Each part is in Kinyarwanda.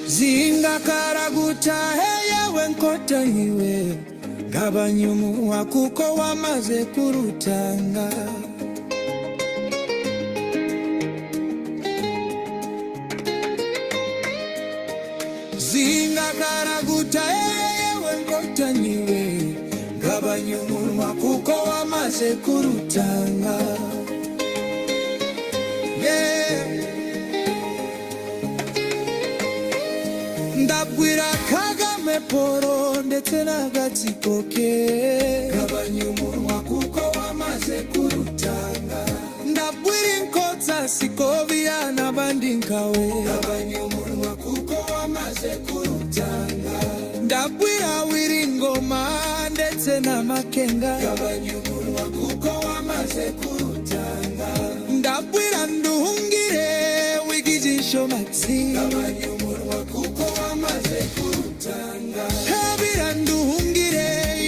Zingakaraguta yewe nkotanyiwe gabanya umunwa kuko wamaze kurutanga. Zingakaraguta yewe nkotanyiwe gabanya umunwa kuko wamaze kurutanga. Ndabwira Kagame Paul ndetse n'agatsiko ke gabanya umunwa kuko wamaze kurutanga. Ndabwira Inkotsa Sikoviya n'abandi nkawe gabanya umunwa kuko wamaze kurutanga. Ndabwira Wiringoma ndetse na Makenga gabanya umunwa kuko wamaze kurutanga. Ndabwira Nduhungire Wigijisho Maxi gabanya umunwa kuko wamaze kurutanga. Habira Nduhungire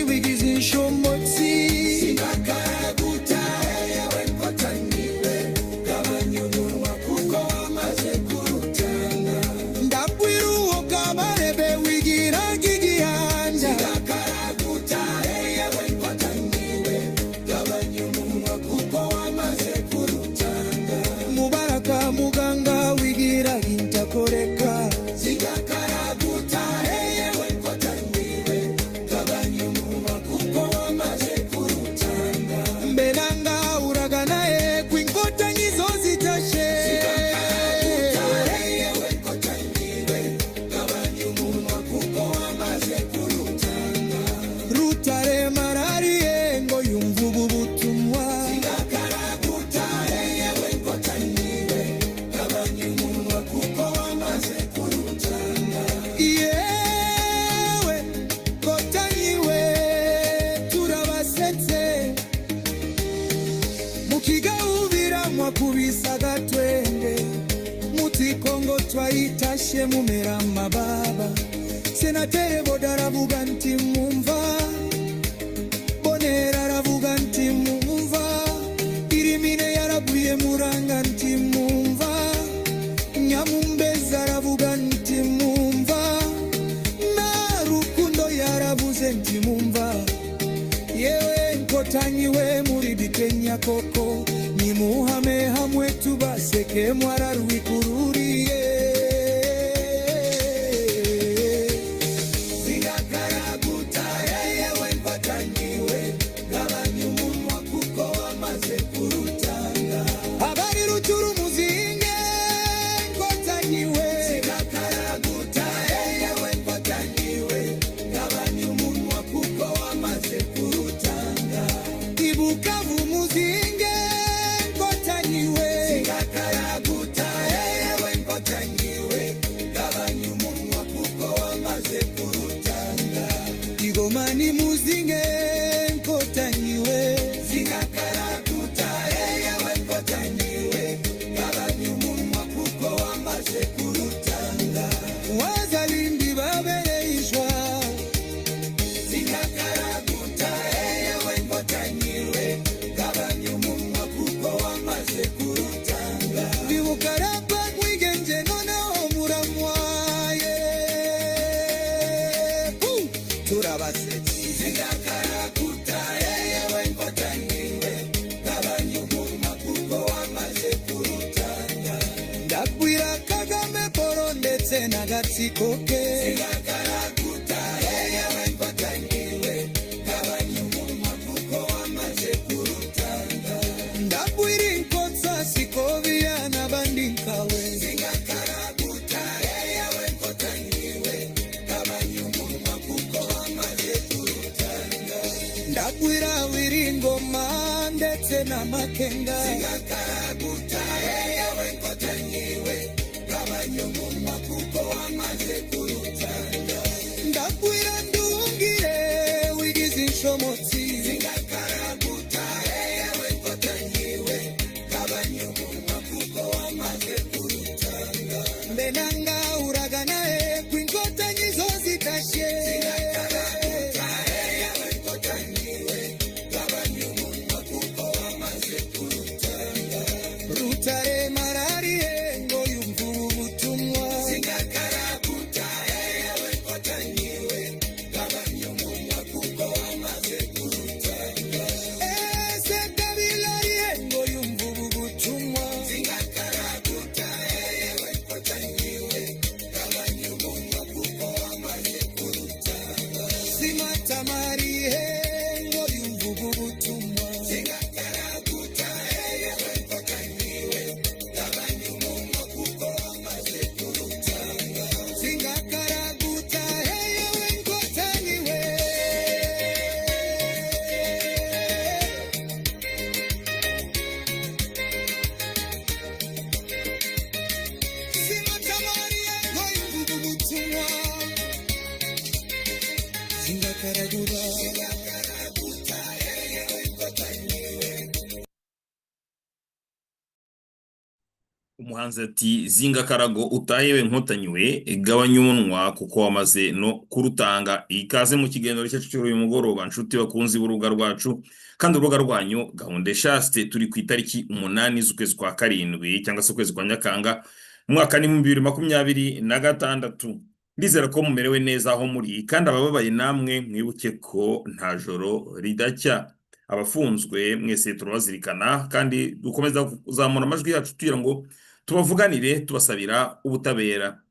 Wigijisho Maxi Zingakaraguta yewe nkotanyiwe gabanya umunwa kuko wamaze kurutanga. Ndabwira uwo Kabarebe wigira gigihanja Zingakaraguta yewe nkotanyiwe gabanya umunwa kuko wamaze kurutanga. Mubaraka Muganga wigira intakoreka Zingakaraguta yewe nkotanyiwe gabanya umunwa kuko wamaze kurutanga. Mbelanga uragana kw'inkotanyi zo zitashe Zingakaraguta yewe nkotanyiwe gabanya umunwa kuko wamaze kurutanga. Rutare Marariye ngo yumva ubu butumwa Zingakaraguta yewe nkotanyiwe gabanya umunwa kuko wamaze kurutanga. Yewe nkotanyiwe turabasetse mukigahubira mwakubisa agatwenge muti Kongo twayitashe mumera amababa. Senatere Boda aravuga nti mwumva, Bonera aravuga nti mwumva, Irimine yaraguye Muranga nti mwumva, Nyamumbeza aravuga nti mwumva, na Rukundo yaravuze nti mwumva. Yewe nkotanyiwe muri Kenya koko nimuhame hamwe tubaseke mwararwikururiye. Zingakaraguta yewe nkotanyiwe gabanya umunwa kuko wamaze kurutanga. Abari Ruturu muzinge nkotanyiwe Zingakaraguta yewe nkotanyiwe gabanya umunwa kuko wamaze kurutanga. Ibukavu muzinge nkotanyiwe Zingakaraguta yewe nkotanyiwe gabanya umunwa kuko wamaze kurutanga. Igoma ni muzinge nkotanyiwe Zingakaraguta yewe nkotanyiwe gabanya umunwa kuko wamaze kurutanga. Wazalindi babereyishwa Zingakaraguta yewe nkotanyiwe gabanya umunwa kuko wamaze kurutanga. Bibukaraba mwigenje noneho muramwaye turabasetse. Zingakaraguta yewe nkotanyiwe gabanya umunwa kuko wamaze kurutanga. Ndabwira Kagame Paul ndetse n'agatsiko ke Zingakaraguta yewe nkotanyiwe gabanya umunwa kuko wamaze kurutanga. Ndabwira Inkotsa Sikoviya n'abandi nkawe Zingakaraguta yewe nkotanyiwe gabanya umunwa kuko wamaze kurutanga. Ndabwira Wiringoma ndetse na Makenga Zingakaraguta yewe nkotanyiwe gabanya umunwa kuko wamaze kurutanga. Ndabwira Nduhungire Wigijisho Maxi Zingakaraguta yewe nkotanyiwe gabanya umunwa kuko wamaze kurutanga. Mbelanga uragana kw'inkotanyi zo zitashe Zingakaraguta yewe nkotanyiwe gabanya umunwa kuko wamaze kurutanga. Rutare Marariye ngo yumva ubu butumwa Zingakaraguta Zingakaragura. Umuhanzi ati zinga karago utayewe nkotanywe gabanya umunwa kuko wamaze no kurutanga. Ikaze mu kiganiro cyacu cy'uyu mugoroba nshuti bakunzi b'urubuga rwacu, kandi urubuga rwanyu Gahunda Shaste. Turi ku itariki 8 z'ukwezi kwa karindwi cyangwa se ukwezi kwa Nyakanga, mwaka ni 2026. Ndizera ko mumerewe neza aho muri, kandi abababaye namwe mwibuke ko nta joro ridacya. Abafunzwe mwese turabazirikana, kandi dukomeza kuzamura amajwi yacu kugira ngo tubavuganire tubasabira ubutabera.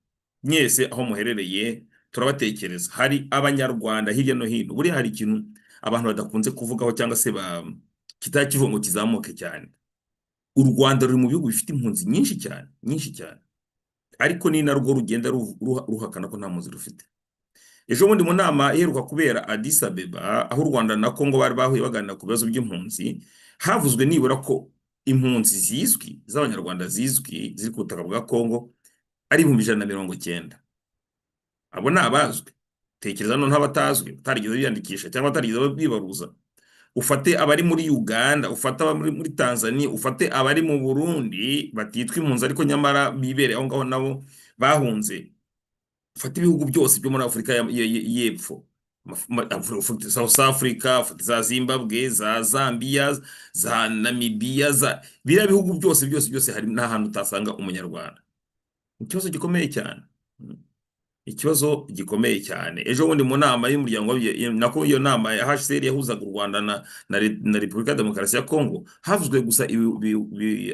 Mwese aho muherereye turabatekereza. Hari abanyarwanda hirya no hino, buri hari ikintu abantu badakunze kuvugaho cyangwa se kitakivuga ngo kizamuke cyane. U Rwanda ruri mu bihugu bifite impunzi nyinshi cyane, nyinshi cyane, ariko ni narwo rugenda ruhakana ko nta mpunzi rufite. Ejo bundi mu nama iheruka kubera Addis Abeba, aho u Rwanda na Kongo bari bahuye baganira ku bibazo by'impunzi, havuzwe nibura ko impunzi zizwi z'abanyarwanda zizwi ziri ku butaka bwa Kongo ari 190. Abo ni abazwi. Tekereza none abatazwi, batarigeze biyandikisha cyangwa batarigeze bibaruza. Ufate abari muri Uganda, ufate abari muri Tanzania, ufate abari mu Burundi batitwa impunzi ariko nyamara bibereye aho ngaho nabo bahunze. Ufate ibihugu byose byo muri Afurika y'Epfo, South Africa, za Zimbabwe, za Zambia, za Namibia, biriya bihugu byose hari n'ahantu utasanga umunyarwanda. Ikibazo gikomeye cyane, ikibazo gikomeye cyane. Ejo bundi mu nama y'umuryango nako iyo nama ya HCR yahuzaga u Rwanda na Repubulika ya Demokarasi ya Kongo, havuzwe gusa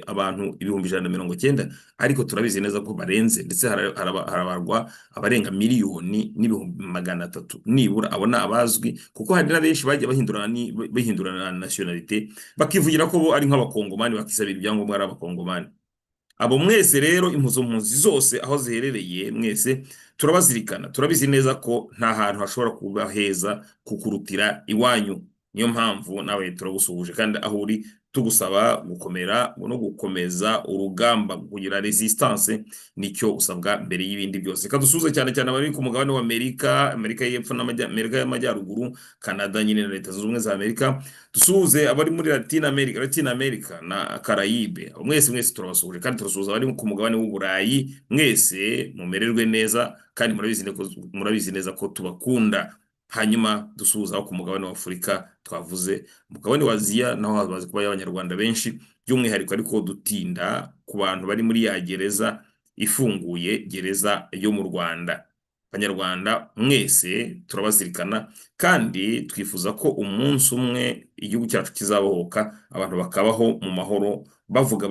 abantu 190, ariko turabizi neza ko barenze, ndetse harabarwa abarenga miliyoni n'ibihumbi 300 nibura. Abo ni abazwi, kuko hari na benshi bagiye bahindurana nationality bakivugira ko bo ari nk'abakongomani, bakisabira ibyangombwa ari abakongomani. Abo mwese rero impunzi zose aho ziherereye, mwese turabazirikana. Turabizi neza ko nta hantu hashobora kuba heza kukurutira iwanyu. Niyo mpamvu nawe turagusuhuje, kandi aho uri tugusaba gukomera no gukomeza urugamba, kugira resistance. Nicyo usabwa mbere y'ibindi byose. Kadusuze cyane cyane abari ku mugabane wa Amerika y'Epfo n'Amerika y'Amajyaruguru, Canada nyine na Leta Zunze Ubumwe za Amerika. Dusuze abari muri Latin America na Caraïbe. Mwese turabasuhuje, kandi turasuhuza abari ku mugabane w'Uburayi. Mwese mumererwe neza, kandi murabizi neza ko tubakunda. Hanyuma dusuhuza aho ku mugabane wa Afurika twavuze, mugabane wa Aziya naho habaze kuba y'abanyarwanda benshi, by'umwihariko ariko dutinda ku bantu bari muri ya gereza ifunguye, gereza yo mu Rwanda. Abanyarwanda mwese turabazirikana, kandi twifuza ko umunsi umwe igihugu cyacu kizabohoka, abantu bakabaho mu mahoro, bavuga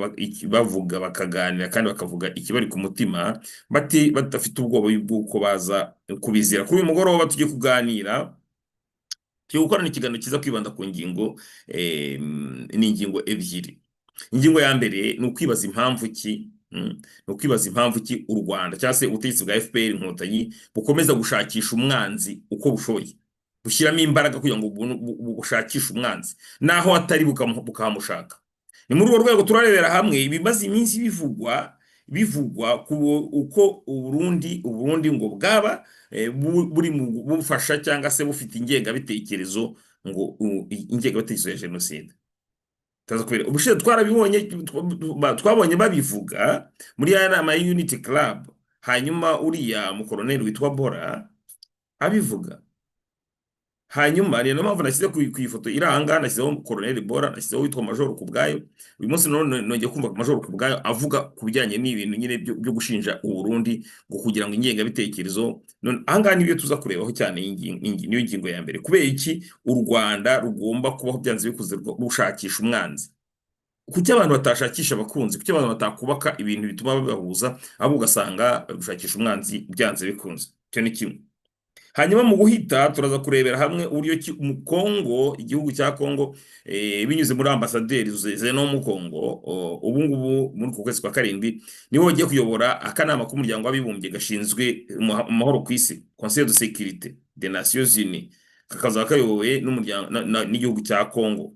bakaganira, kandi bakavuga ikibari ku mutima, badafite ubwoba bw'uko baza kubizira. Kuri uyu mugoroba tugiye kuganira, tugiye gukorana ikiganiro kiza kwibanda ku ngingo, ni ingingo ebyiri. Ingingo ya mbere ni ukwibaza impamvu ki u Rwanda cyangwa se ubutegetsi bwa FPR Inkotanyi bukomeza gushakisha umwanzi uko bushoboye, bushyiramo imbaraga kugira ngo bushakishe umwanzi naho atari bukamushaka. Ni muri urwo rwego turarebera hamwe ibimaze iminsi bivugwa uko Uburundi ngo bwaba buri bufasha cyangwa se bufite ingengabitekerezo ya jenoside. Ubushize twabonye babivuga muri ya nama ya Unity Club, hanyuma uriya mukoloneli witwa Bora abivuga. Hanyuma niyo mpamvu nashyize ku ifoto iranga, nashyizeho Koloneli Bora, nashyizeho witwa Major Kubwayo. Uyu munsi nongeye kumva Major Kubwayo avuga ku bijyanye n'ibintu nyine byo gushinja Uburundi ngo kugira ngo ingengabitekerezo. Ahangaha nibyo tuza kurebaho cyane. Niyo ngingo ya mbere, kubera iki u Rwanda rugomba kubaho byanze bikuze rushakisha umwanzi. Kuki abantu batashakisha abakunzi? Kuki abantu batakubaka ibintu bituma babahuza, ahubwo ugasanga gushakisha umwanzi byanze bikunze? Cyo ni kimwe. Hanyuma mu guhita turaza kurebera hamwe uburyo mu Kongo, igihugu cya Kongo, binyuze muri ambasaderi Zeno mu Kongo, ubu ngubu muri kwezi kwa karindwi niwe wagiye kuyobora akanama k'umuryango w'abibumbye gashinzwe amahoro ku isi, Conseil de sécurité des Nations Unies, kakazaba kayobowe n'umuryango n'igihugu cya Kongo.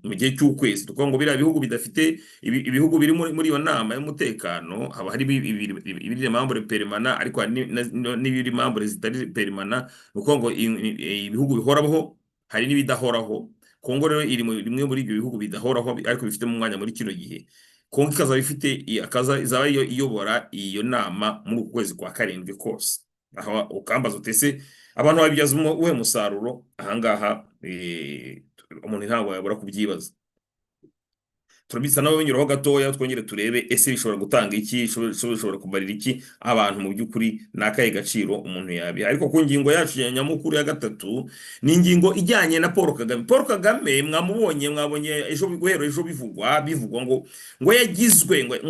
Mu gihe cy'ukwezi tuvuga ngo biriya bihugu bidafite ibihugu biri muri iyo nama y'umutekano haba hari ibiri membre permanent ariko hari n'ibiri membre zitari permanent ni ukuvuga ngo ibihugu bihoraho hari n'ibidahoraho. Kongo rero iri rimwe muri ibyo bihugu bidahoraho ariko bifite mu mwanya muri kino gihe. Kongo ikazaba ifite izaba iyobora iyo nama muri uku kwezi kwa karindwi kose. Aho ukambaza utese abantu babibyaza uwe musaruro ahangaha umuntu ntabwo yabura kubyibaza. Turabitsa nawe binyuraho gatoya twongere turebe ese bishobora gutanga iki, bishobora kumarira iki abantu mu by'ukuri n'akahe gaciro umuntu yabiha. Ariko ku ngingo yacu ya nyamukuru ya gatatu ni ingingo ijyanye na Paul Kagame. Paul Kagame mwabonye ejo bivugwa ngo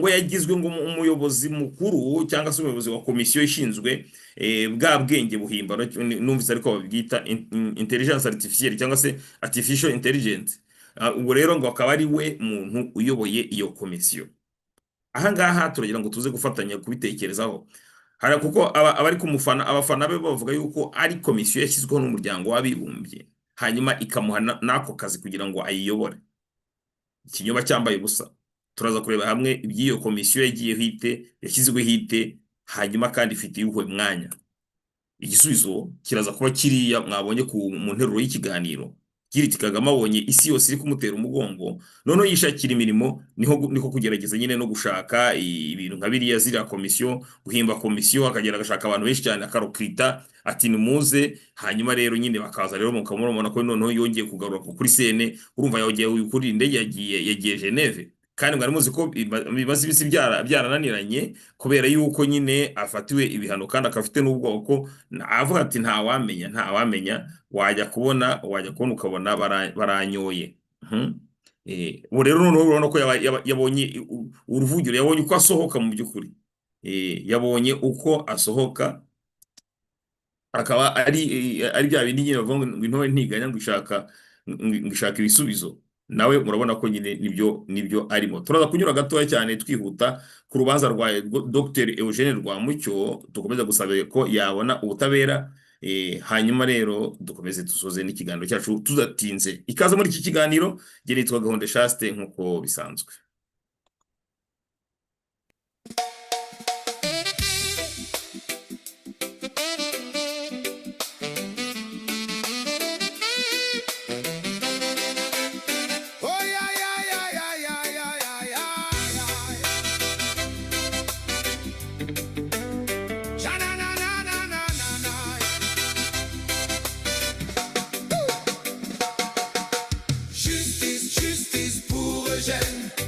yagizwe ngo umuyobozi mukuru cyangwa se umuyobozi wa komisiyo ishinzwe bwa bwenge buhimbano, numvise ariko babyita intelligence artificielle cyangwa se artificial intelligence. Ubwo rero ngo akaba ari we muntu uyoboye iyo komisiyo. Ahangaha turagira ngo tuze gufatanya kubitekerezaho hari kuko abari abafana be bavuga yuko ari komisiyo yashyizweho n'umuryango w'abibumbye hanyuma ikamuha n'ako kazi kugira ngo ayiyobore. Ikinyoma cyambaye ubusa. Turaza kureba hamwe iby'iyo komisiyo yagiye hite, yashyizweho hite, hanyuma kandi ifite yuwe mwanya. Igisubizo kiraza kuba kiriya mwabonye mu nteruro y'ikiganiro. Giriti Kagame abonye isi yose iri kumutera umugongo, noneho yishakira imirimo, niko kugerageza nyine no gushaka ibintu nka biriya ziriya komisiyo, guhimba komisiyo, akagera agashaka abantu benshi cyane akarokita ati nimuze, hanyuma rero nyine bakaza rero mukamubona ko noneho yongeye kugarura kuri sene. Urumva yagiye kuri indege yagiye Geneve, kandi mwari muzi ko bimaze ibisi byarananiranye kubera yuko nyine afatiwe ibihano kandi akafite n'ubwoko. Avuga ati ntawamenya wajya kubona ukabona baranyoye. Ubu rero noneho urabona ko yabonye uruvugiro, yabonye uko asohoka mu by'ukuri, yabonye uko asohoka, akaba ari bya bindi nyine bavuga ngo intore ntiganya ngo ishaka ibisubizo. Nawe murabona ko nyine nibyo arimo. Turaza kunyura gatoya cyane twihuta ku rubanza rwa Dr Eugene Rwamucyo, dukomeza gusaba ko yabona ubutabera. Hanyuma rero dukomeze dusoze n'ikiganiro cyacu tudatinze. Ikaze muri iki kiganiro, nge nitwa Gahonde Chaste nk'uko bisanzwe.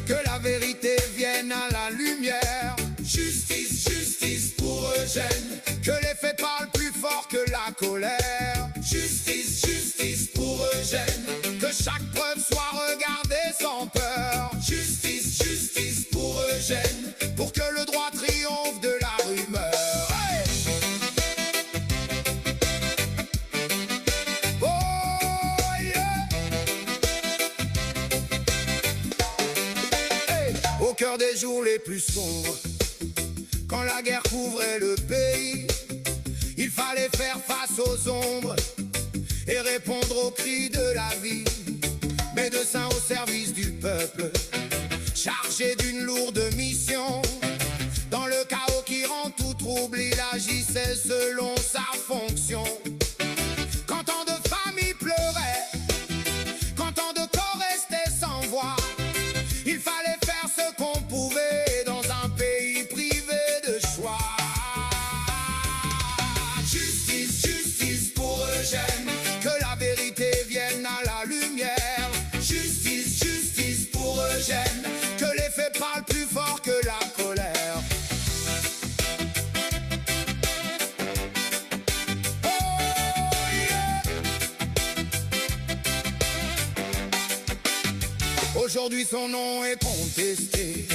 Que la vérité vienne à la lumière. Justice, justice pour Eugène. Que les faits parlent plus fort que la colère. Justice, justice pour Eugène. Que chaque preuve soit regardée sans peur. Justice, justice pour Eugène. Pour que le droit triomphe de la rumeur. Hey! Oh yeah! Au cœur des jours les plus sombres, quand la guerre couvrait le pays, il fallait faire face aux ombres et répondre aux cris de la vie. Médecins au service du peuple, chargé d'une lourde mission. Dans le chaos qui rend tout trouble, il agissait selon sa fonction. Quand tant de familles pleuraient, quand tant de corps restaient sans voix, il fallait faire ce qu'on pouvait dans un pays privé de choix. Justice, justice pour Eugène. Que la vérité vienne à la lumière. Justice, justice pour Eugène. Que les faits parlent plus fort que la colère. Oh yeah! Aujourd'hui son nom est contesté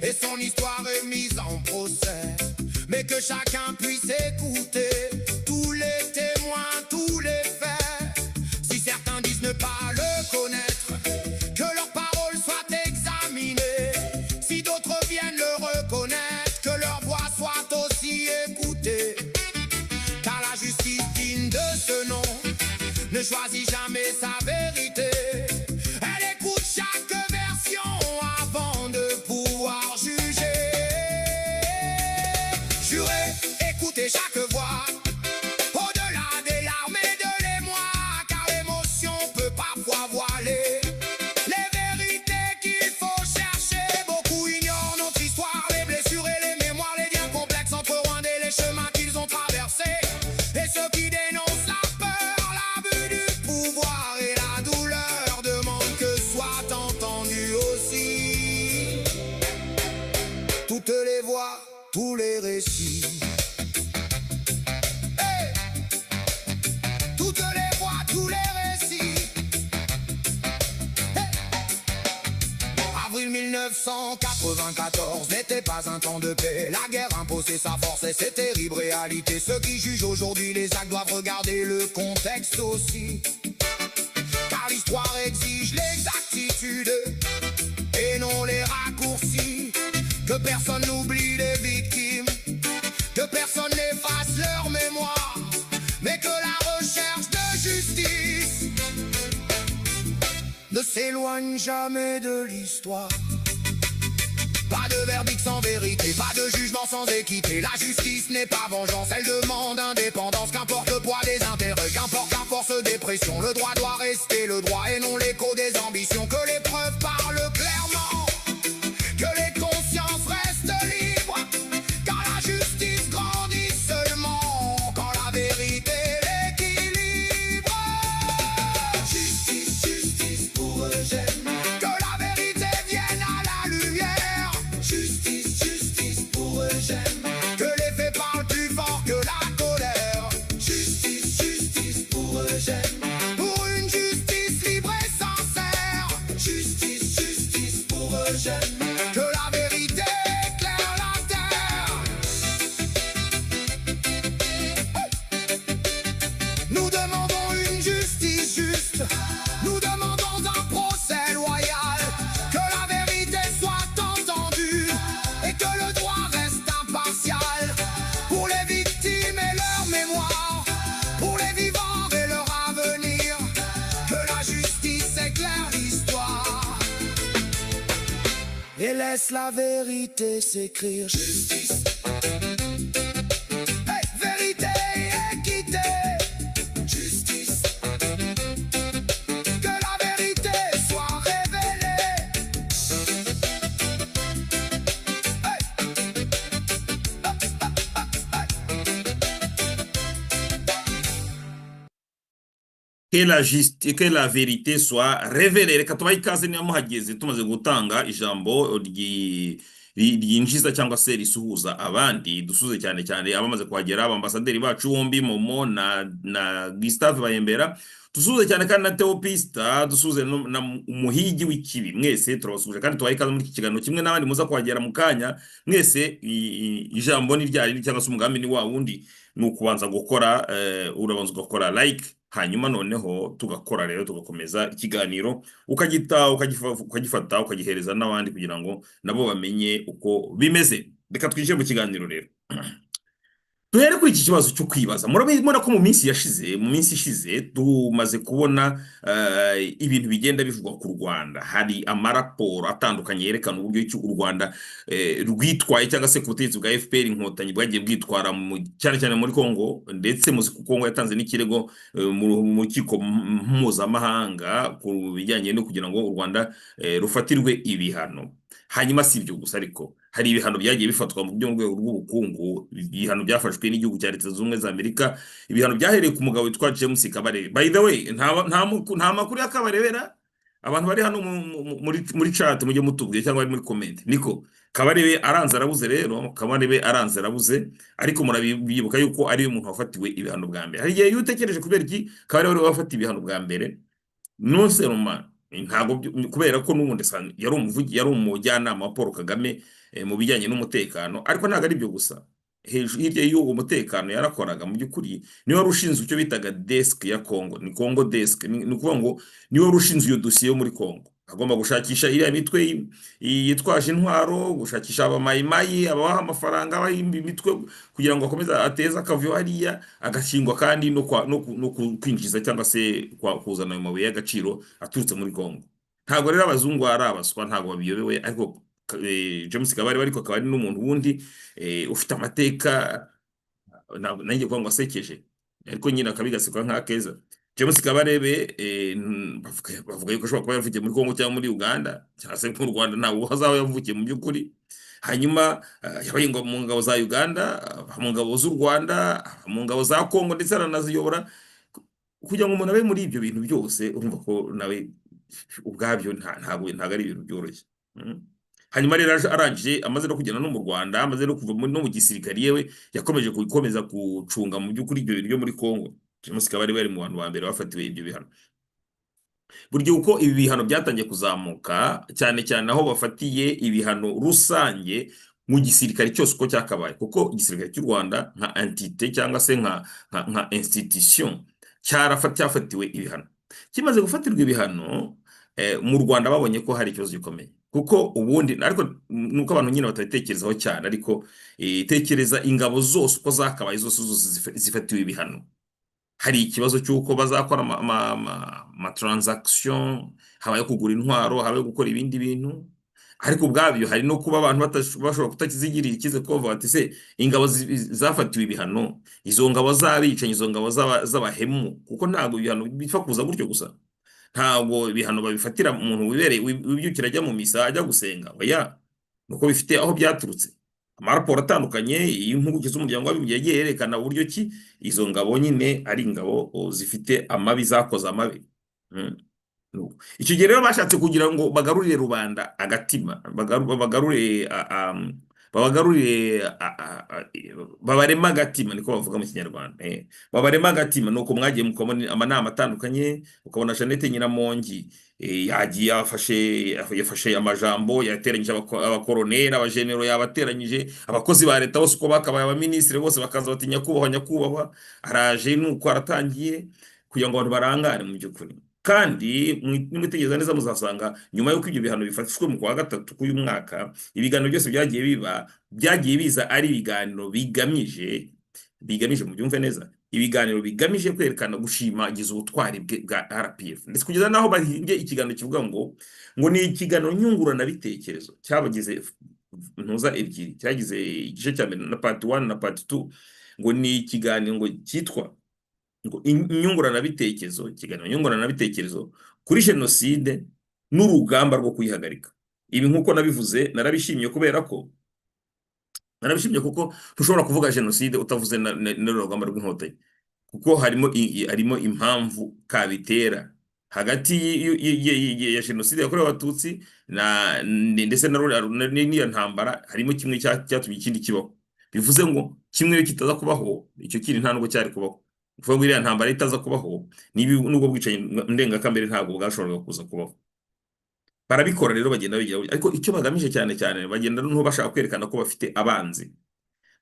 et son histoire est mise en procès. Mais que chacun puisse écouter tous les témoins, tous les faits. Si certains disent ne pas le connaître, que leurs paroles soient examinées. Si d'autres viennent le reconnaître, que leur voix soit aussi écoutée. Car la justice digne de ce nom ne choisit jamais sa vérité. Elle est écouter chaque voix. Au-delà des larmes et de l'émoi, car l'émotion peut parfois voiler les vérités qu'il faut chercher. Beaucoup ignorent notre histoire, les blessures et les mémoires, les liens complexes entre Rwanda et les chemins qu'ils ont traversés. Et ceux qui dénoncent la peur, l'abus du pouvoir et la douleur demandent que soit entendu aussi toutes les voix, tous les récits. Hey, toutes les voix, tous les récits. Hey. Avril 1994 n'était pas un temps de paix. La guerre imposait sa force et ses terribles réalités. Ceux qui jugent aujourd'hui les actes doivent regarder le contexte aussi. Car l'histoire exige l'exactitude et non les raccourcis. Que personne n'oublie les victimes, que personne n'efface leur mémoire, mais que la recherche de justice ne s'éloigne jamais de l'histoire. Pas de verdict sans vérité, pas de jugement sans équité. La justice n'est pas vengeance, elle demande indépendance. Qu'importe le poids des intérêts, qu'importe la force des pressions, le droit doit rester le droit et non l'écho des ambitions. Que les preuves parlent clairement, que les consciences restent libres, car la justice grandit seulement quand la vérité l'équilibre. Justice, justice pour Eugène, que la vérité vienne à la lumière. Justice, justice pour Eugène, que les faits parlent plus fort que la colère. Justice, justice pour Eugène, pour une justice libre et sincère. Justice, justice pour Eugène, que la vérité éclaire la terre. Nous demandons une justice juste, nous demandons un procès loyal. Que la vérité soit entendue et que le droit reste impartial. Pour les victimes et leur mémoire, pour les vivants et leur avenir. Que la justice éclaire l'histoire et laisse la vérité s'écrire. Justice, hey, vérité et équité. Justice, que la vérité soit révélée. Hey. Que la vérité soit révélée. Reka tubahe ikaze niba muhageze tumaze gutanga ijambo ryinjiza cyangwa se risuhuza abandi. Dusuze cyane cyane abamaze kuhagera, abambasaderi bacu bombi Momo na Gustave Bayembera. Dusuze cyane kandi na Theopista, dusuze na umuhigi w'ikibi. Mwese turabasuje kandi tubahe ikaze muri iki kiganiro kimwe n'abandi muza kuhagera mu kanya. Mwese ijambo ni ryari cyangwa se umugambi ni wa wundi, ni ukubanza gukora urabanza ugakora like, hanyuma noneho tugakora rero tugakomeza ikiganiro ukagifata ukagihereza n'abandi kugira ngo nabo bamenye uko bimeze. Reka twinjire mu kiganiro rero. Duhere kuri iki kibazo cyo kwibaza. Murabona ko mu minsi ishize tumaze kubona ibintu bigenda bivugwa ku Rwanda. Hari amaraporo atandukanye yerekana uburyo ki u Rwanda rwitwaye cyangwa se ku butegetsi bwa FPR inkotanyi bwagiye bwitwara cyane cyane muri Kongo, ndetse muzi ko Kongo yatanze n'ikirego mu rukiko mpuzamahanga ku bijyanye no kugira ngo u Rwanda rufatirwe ibihano. Hanyuma si ibyo gusa, ariko hari ibihano byagiye bifatwa mu rwego rw'ubukungu, ibihano byafashwe n'igihugu cya Leta Zunze Ubumwe za Amerika, ibihano byahereye ku mugabo witwa James Kabarebe. By the way, nta makuru ya Kabarebera, abantu bari hano muri chat mujye mutubwiye cyangwa bari muri comment. Niko Kabarebe aranze arabuze rero, Kabarebe aranze arabuze, ariko murabibuka yuko ari umuntu wafatiwe ibihano bwa mbere. Hari igihe yutekereje kubera iki Kabarebe wafatiwe ibihano bwa mbere, non seulement ntago kubera ko n'ubundi yari umujyanama wa Paul Kagame mu bijyanye n'umutekano, ariko ntago ari byo gusa. Hirya y'uwo mutekano yarakoraga mu by'ukuri niwe wari ushinzwe icyo bitaga desk ya Congo, ni Congo desk, ni ukuvuga ngo niwe wari ushinzwe iyo dosiye yo muri Congo. Agomba gushakisha iriya mitwe yitwaje intwaro, gushakisha abamayimayi, abaha amafaranga, abahimba imitwe kugira ngo akomeze ateze akavuyo hariya, agashingwa kandi no kwinjiza cyangwa se kuzana ayo mabuye y'agaciro aturutse muri Congo. Ntago rero abazungu ari abaswa, ntago babiyobewe, ariko James Kabarebe ariko akaba ari n'umuntu wundi ufite amateka nanjye kuvuga ngo asekeje ariko nyine akabigasekwa nk'akeza. James Kabarebe bavuga yuko ashobora kuba yavukiye muri Kongo cyangwa muri Uganda cyangwa se mu Rwanda, ntabwo hazaba yavukiye mu by'ukuri. Hanyuma yabaye mu ngabo za Uganda, mu ngabo z'u Rwanda, mu ngabo za Kongo ndetse aranaziyobora. Kugira ngo umuntu abe muri ibyo bintu byose urumva ko nawe ubwabyo ntabwo ari ibintu byoroshye. Hanyuma rero arangije amaze no kugenda no mu Rwanda, amaze no kuva no mu gisirikare yewe yakomeje gukomeza gucunga mu by'ukuri ibyo bintu byo muri Kongo. James Kabarebe bari mu bantu ba mbere bafatiwe ibyo bihano. Burya uko ibi bihano byatangiye kuzamuka cyane cyane aho bafatiye ibihano rusange mu gisirikare cyose uko cyakabaye, kuko igisirikare cy'u Rwanda nka entité cyangwa se nka institution cyafatiwe ibihano. Kimaze gufatirwa ibihano mu Rwanda babonye ko hari ikibazo gikomeye, kuko ubundi ariko nuko abantu nyine batabitekerezaho cyane, ariko tekereza ingabo zose uko zakabaye zose zifatiwe ibihano, hari ikibazo cy'uko bazakora ama transaction, habaye kugura intwaro, habaye gukora ibindi bintu. Ariko ubwabyo hari no kuba abantu bashobora kutakizigirira ikize ko bati se ingabo zafatiwe ibihano, izo ngabo z'abicanyi, izo ngabo z'abahemu, kuko ntabwo ibihano bipfa kuza gutyo gusa. Ntabwo ibihano babifatira umuntu wibereye wibyukira ajya mu misa ajya gusenga, oya, nuko bifite aho byaturutse. Amaraporo atandukanye y'impuguke z'umuryango w'abibumbye yagiye yerekana uburyo ki izo ngabo nyine ari ingabo zifite amabi, zakoze amabi. Icyo gihe rero bashatse kugira ngo bagarurire rubanda agatima, babarema agatima, niko bavuga mu Kinyarwanda. Babarema agatima, nuko mwagiye mukabona amanama atandukanye, ukabona Jeannette Nyiramongi yagiye yafashe amajambo, yateranyije abakoroneri, abajenero, yabateranyije abakozi ba leta bose uko bakabaye, abaminisitiri bose bakaza bati nyakubahwa nyakubahwa, araje nuko aratangiye kugira ngo abantu barangare mu by'ukuri. Kandi nimwitegereza neza muzasanga nyuma y'uko ibyo bihano bifatishwe mu kwa gatatu k'uyu mwaka, ibiganiro byose byagiye biza ari ibiganiro bigamije mu byumve neza, ibiganiro bigamije kwerekana gushimagiza ubutwari bwa RPF, ndetse kugeza naho bahimbye ikiganiro kivuga ngo ni ikiganiro nyunguranabitekerezo cyabagize ntuza ebyiri, cyagize igice cya mbere na part 1 na part 2, ngo ni ikiganiro ngo cyitwa inyunguranabitekerezo, ikiganiro nyunguranabitekerezo kuri jenoside n'urugamba rwo kuyihagarika. Ibi nk'uko nabivuze narabishimye kuko ntushobora kuvuga jenoside utavuze n'urugamba rw'inkotanyi, kuko harimo impamvu kabitera hagati ya jenoside yakorewe Abatutsi ndetse n'iyo ntambara, harimo kimwe cyatumye ikindi kibaho. Bivuze ngo kimwe iyo kitaza kubaho, icyo kindi nta nubwo cyari kubaho. Kuvuga ngo iriya ntambara itaza kubaho, n'ubwo bwicanyi ndengakamere ntabwo bwashoboraga kuza kubaho. Barabikora rero, bagenda bigira, ariko icyo bagamije cyane cyane bagenda bashaka kwerekana ko bafite abanzi.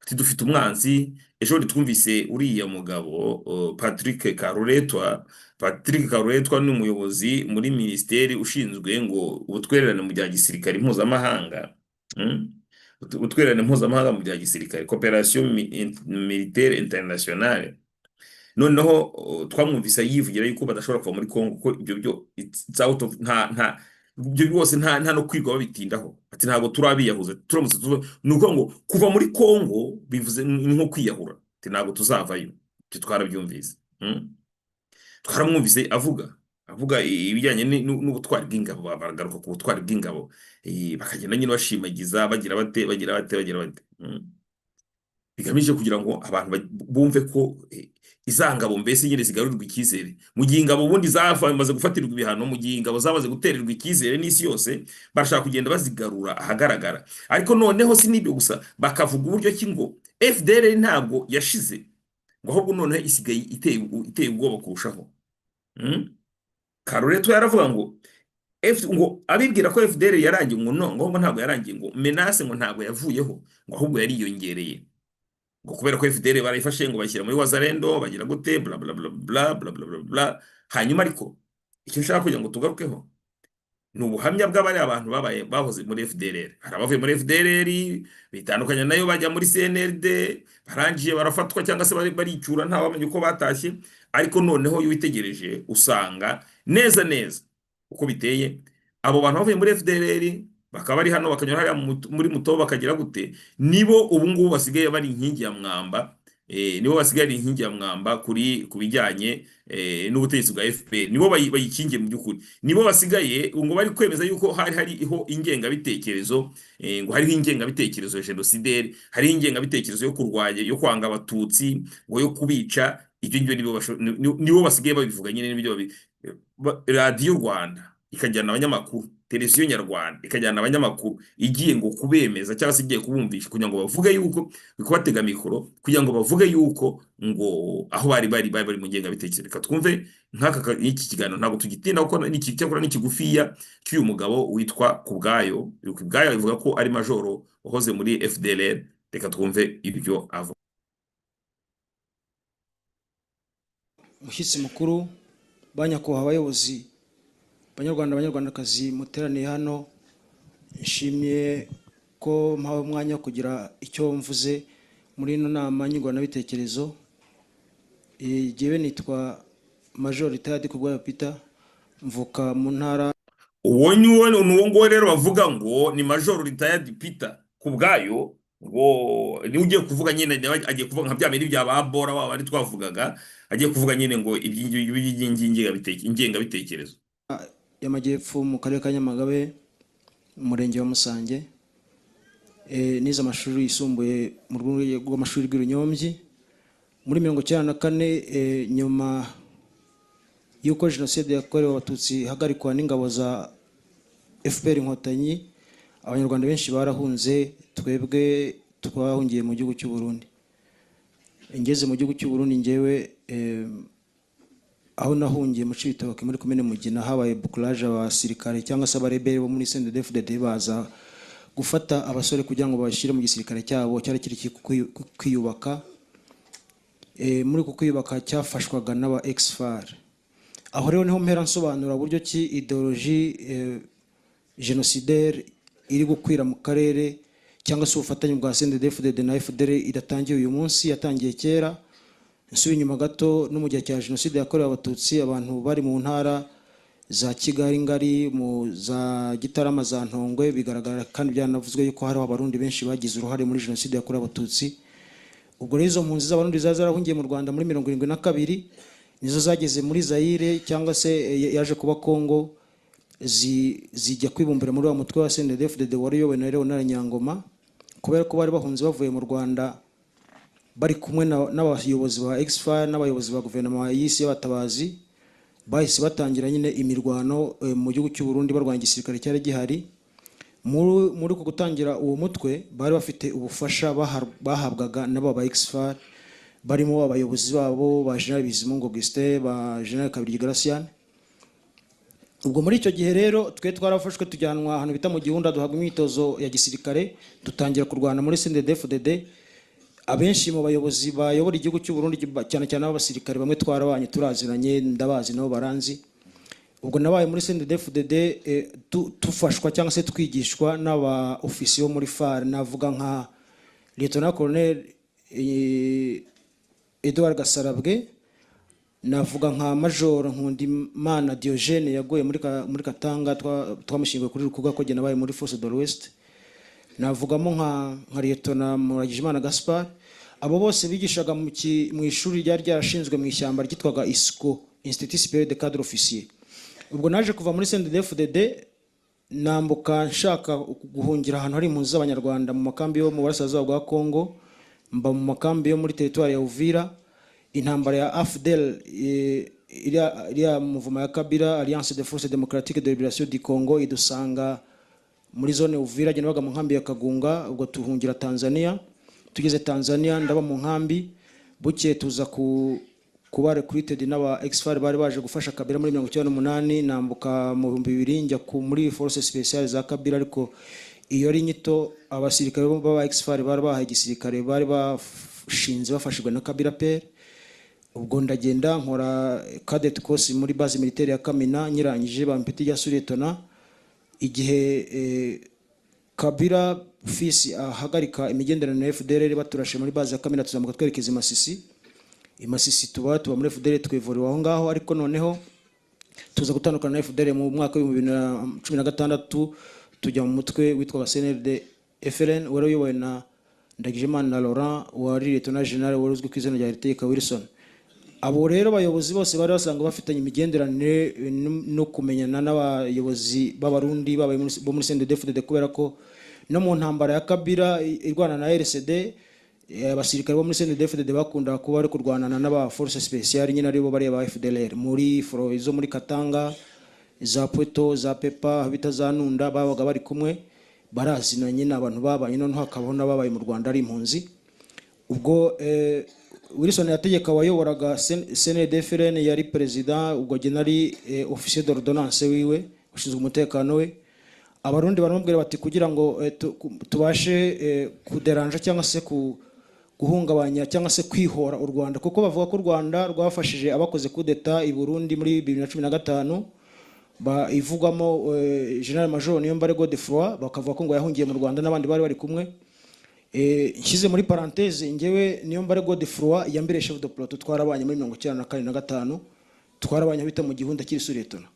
Ati dufite umwanzi. Ejo twumvise uriya mugabo Patrick Karuretwa ni umuyobozi muri minisiteri ushinzwe ngo ubutwererane mu bya gisirikare mpuzamahanga, ubutwererane mpuzamahanga mu bya gisirikare, coopération militaire internationale. Noneho twamwumvise yivugira yuko badashobora kuva muri Kongo, kuko ibyo ibyo byose nta no kwirwa babitindaho. Ati ntabwo turabiyahuze, turamutse nuko ngo kuva muri Kongo bivuze nko kwiyahura. Ati ntabwo tuzavayo. Icyo twarabyumvise. Twaramwumvise avuga ibijyanye n'ubutwari bw'ingabo, baragaruka ku butwari bw'ingabo, bakagenda nyine bashimagiza bagira bate. Bigamije kugira ngo abantu bumve ko izangabo mbese nyine zigarurirwa icyizere, mu gihe ingabo ubundi zamaze gufatirwa ibihano, mu gihe ingabo zamaze gutererwa icyizere n'isi yose, barashaka kugenda bazigarura ahagaragara. Ariko noneho si n'ibyo gusa, bakavuga uburyo ki ngo FDL ntabwo yashize, ngo ahubwo noneho isigaye iteye ubwoba kurushaho. Karuretwa yaravuga ngo abibwira ko FDL yarangiye, ngo ntabwo yarangiye, ngo menace ngo ntabwo yavuyeho, ngo ahubwo yariyongereye, ngo kubera ko FDL barayifashe ngo bashyira muri Wazalendo, bagira gute bla bla bla bla bla bla bla. Hanyuma ariko icyo nshaka kugira ngo tugarukeho ni ubuhamya bw'abari abantu bahoze muri FDL. Hari abavuye muri FDL bitandukanye nayo bajya muri CNLD, barangiye barafatwa cyangwa se baricura nta wamenye uko batashye. Ariko noneho iyo witegereje usanga neza uko biteye, abo bantu bavuye muri FDL bakaba bari hano bakanyura hariya muri Mutobo bakagira gute, nibo ubu ngubu basigaye bari inkingi ya mwamba nibo basigaye inkingi ya mwamba ku bijyanye n'ubutegetsi bwa FPR, nibo bayikingiye mu by'ukuri, nibo basigaye ngo bari kwemeza yuko hariho ingengabitekerezo, ngo hariho ingengabitekerezo ya genocidaire, hariho ingengabitekerezo yo kurwanya, yo kwanga abatutsi, ngo yo kubica. Ibyo ngibyo nibo basigaye babivuga nyine. N'ibyo radiyo Rwanda ikajyana abanyamakuru, televiziyo Nyarwanda ikajyana abanyamakuru, igiye ngo kubemeza cyangwa se igiye kubumvisha kugira ngo bavuge yuko, kubatega mikoro kugira ngo bavuge yuko ngo aho bari mu ngengabitekerezo. Reka twumve iki kiganiro, ntabwo tugitinda kuko cyakora n'ikigufiya cy'uyu mugabo witwa Kubwayo. Kubwayo ivuga ko ari majoro wahoze muri FDLR. Reka twumve ibyo avuga. Mushyitsi mukuru, banyakubahwa abayobozi, Banyarwanda, Banyarwandakazi muteraniye hano, nshimiye ko mpawe umwanya wo kugira icyo mvuze muri ino nama nyunguranabitekerezo. Jyewe nitwa Major Retired Kubwayo Peter, mvuka mu ntara. Uwo nguwo rero bavuga ngo ni Major Retired Peter Kubwayo, ngo ni ugiye kuvuga nyine, agiye kuvuga nka bya bindi bya babora baba ari twavugaga, agiye kuvuga nyine ngo ingengabitekerezo y'amajyepfo mu karere ka Nyamagabe, umurenge wa Musange. Nize amashuri yisumbuye mu rwego rw'amashuri rw'Irunyombyi. Muri 1994, nyuma y'uko jenoside yakorewe abatutsi hagarikwa n'ingabo za FPR Inkotanyi, abanyarwanda benshi barahunze, twebwe twahungiye mu gihugu cy'u Burundi. Ngeze mu gihugu cy'u Burundi, njyewe aho nahungiye mu Cibitoke muri komine Mugina, habaye bouclage abasirikare cyangwa se abarebere bo muri CNDD-FDD baza gufata abasore kugira ngo babashyire mu gisirikare cyabo cyari kiri kwiyubaka. Muri ku kwiyubaka cyafashwaga n'aba ex-FAR. Aho rero niho mpera nsobanura buryo ki ideologie genocidaire iri gukwira mu karere, cyangwa se ubufatanye bwa CNDD-FDD na FDL idatangiye uyu munsi, yatangiye kera. Nsubiye inyuma gato, no mu gihe cya jenoside yakorewe abatutsi, abantu bari mu ntara za Kigali ngari, mu za Gitarama, za Ntongwe, bigaragara kandi byanavuzwe yuko hariho abarundi benshi bagize uruhare muri jenoside yakorewe abatutsi. Ubwo rero izo mpunzi z'abarundi zarahungiye mu Rwanda muri 1972, nizo zageze muri Zaire cyangwa se yaje kuba Kongo, zijya kwibumbira muri wa mutwe wa CNDD-FDD wari uyobowe na Leonard Nyangoma. Kubera ko bari bahunze bavuye mu Rwanda bari kumwe n'abayobozi ba ex-FAR n'abayobozi ba guverinoma y'isi y'abatabazi, bahise batangira nyine imirwano mu gihugu cy'u Burundi barwanya igisirikare cyari gihari. Muri ku gutangira uwo mutwe bari bafite ubufasha bahabwaga n'aba ba ex-FAR, barimo abayobozi babo ba General Bizimungu Augustin, ba General Kabirigi Gracian. Ubwo muri icyo gihe rero twe twarafashwe tujyanwa ahantu bita mu Gihunda, duhabwa imyitozo ya gisirikare, dutangira kurwana muri CNDD-FDD. Abenshi mu bayobozi bayobora igihugu cy'u Burundi, cyane cyane abasirikare bamwe twarabanye, turaziranye, ndabazi nabo baranzi. Ubwo nabaye muri CNDD-FDD tufashwa cyangwa se twigishwa n'aba ofisiyo muri FAR, navuga nka Lieutenant Colonel Edouard Gasarabwe, navuga nka Major Nkundimana Diogene yagoye muri Katanga, twamushingiye kuri Rukuga ko nabaye muri Force de l'Ouest. Navugamo nka Lieutenant Muragijimana Gaspard. Abo bose bigishaga mu ishuri ryari ryarashinzwe mu ishyamba ryitwaga ISCO, Institut Supérieur de Cadre Officier. Ubwo naje kuva muri CNDD-FDD nambuka nshaka guhungira ahantu hari impunzi z'abanyarwanda mu makambi yo mu burasirazuba bwa Kongo, mba mu makambi yo muri territoire ya Uvira. Intambara ya AFDL iriya muvuma ya Kabila, Alliance des Forces Démocratiques de Libération du Congo, idusanga muri zone Uvira, nabaga mu nkambi ya Kagunga. Ubwo tuhungira Tanzania. Tugeze Tanzania ndaba mu nkambi, buke tuza kuba recruited n'aba ex-FAR bari baje gufasha Kabila muri 1998. Nambuka mu 2000 njya muri Forces Spéciales za Kabila, ariko iyo ari nyito abasirikare b'aba ex-FAR bari bahaye igisirikare bari bashinze bafashijwe na Kabila pere. Ubwo ndagenda nkora cadet course muri base militaire ya Kamina, nyirangije bampeti ya Suretona. Igihe Kabila fisi ahagarika imigenderanire na FDL, baturashe muri base ya Kamina, tuzamuka twerekeza i Masisi, tuba muri FDL twivuriwe aho ngaho. Ariko noneho tuza gutandukana na FDL mu mwaka wa 2016, tujya mu mutwe witwa CNLD FLN wari uyobowe na Ndagijimana na Laurent wari Lieutenant General wari uzwi ku izina rya Iritegeka Wilson. Abo rero abayobozi bose bari basanga bafitanye imigenderanire no kumenyana n'abayobozi b'abarundi babaye bo muri CNDD-FDD, kubera ko no mu ntambara ya Kabila irwana na RCD abasirikare bo muri CNDD-FDD bakunda kuba ari kurwanana n'aba force spéciale nyine aribo bari ba FDLR muri foro izo muri Katanga, za Pweto, za Pepa, bita za Nunda, babaga bari kumwe barazinanye n'abantu babanye, none hakabaho n'ababaye mu Rwanda ari impunzi. Ubwo Wilson yategeka wayoboraga CNDD-FDD yari president, ubwo genari officier d'ordonnance wiwe ushinzwe umutekano we. Abarundi baramubwira bati kugira ngo tubashe kuderanja cyangwa se guhungabanya cyangwa se kwihora u Rwanda, kuko bavuga ko u Rwanda rwafashije abakoze kudeta i Burundi muri 2015 ivugamo General Major Niyombare Godefroid, bakavuga ko ngo yahungiye mu Rwanda n'abandi bari bari kumwe. Nshyize muri parenthèse ngewe Niyombare Godefroid yambere chef de peloton, twarabanye muri 1945 twarabanye bita mu gihunda kiri Suretona.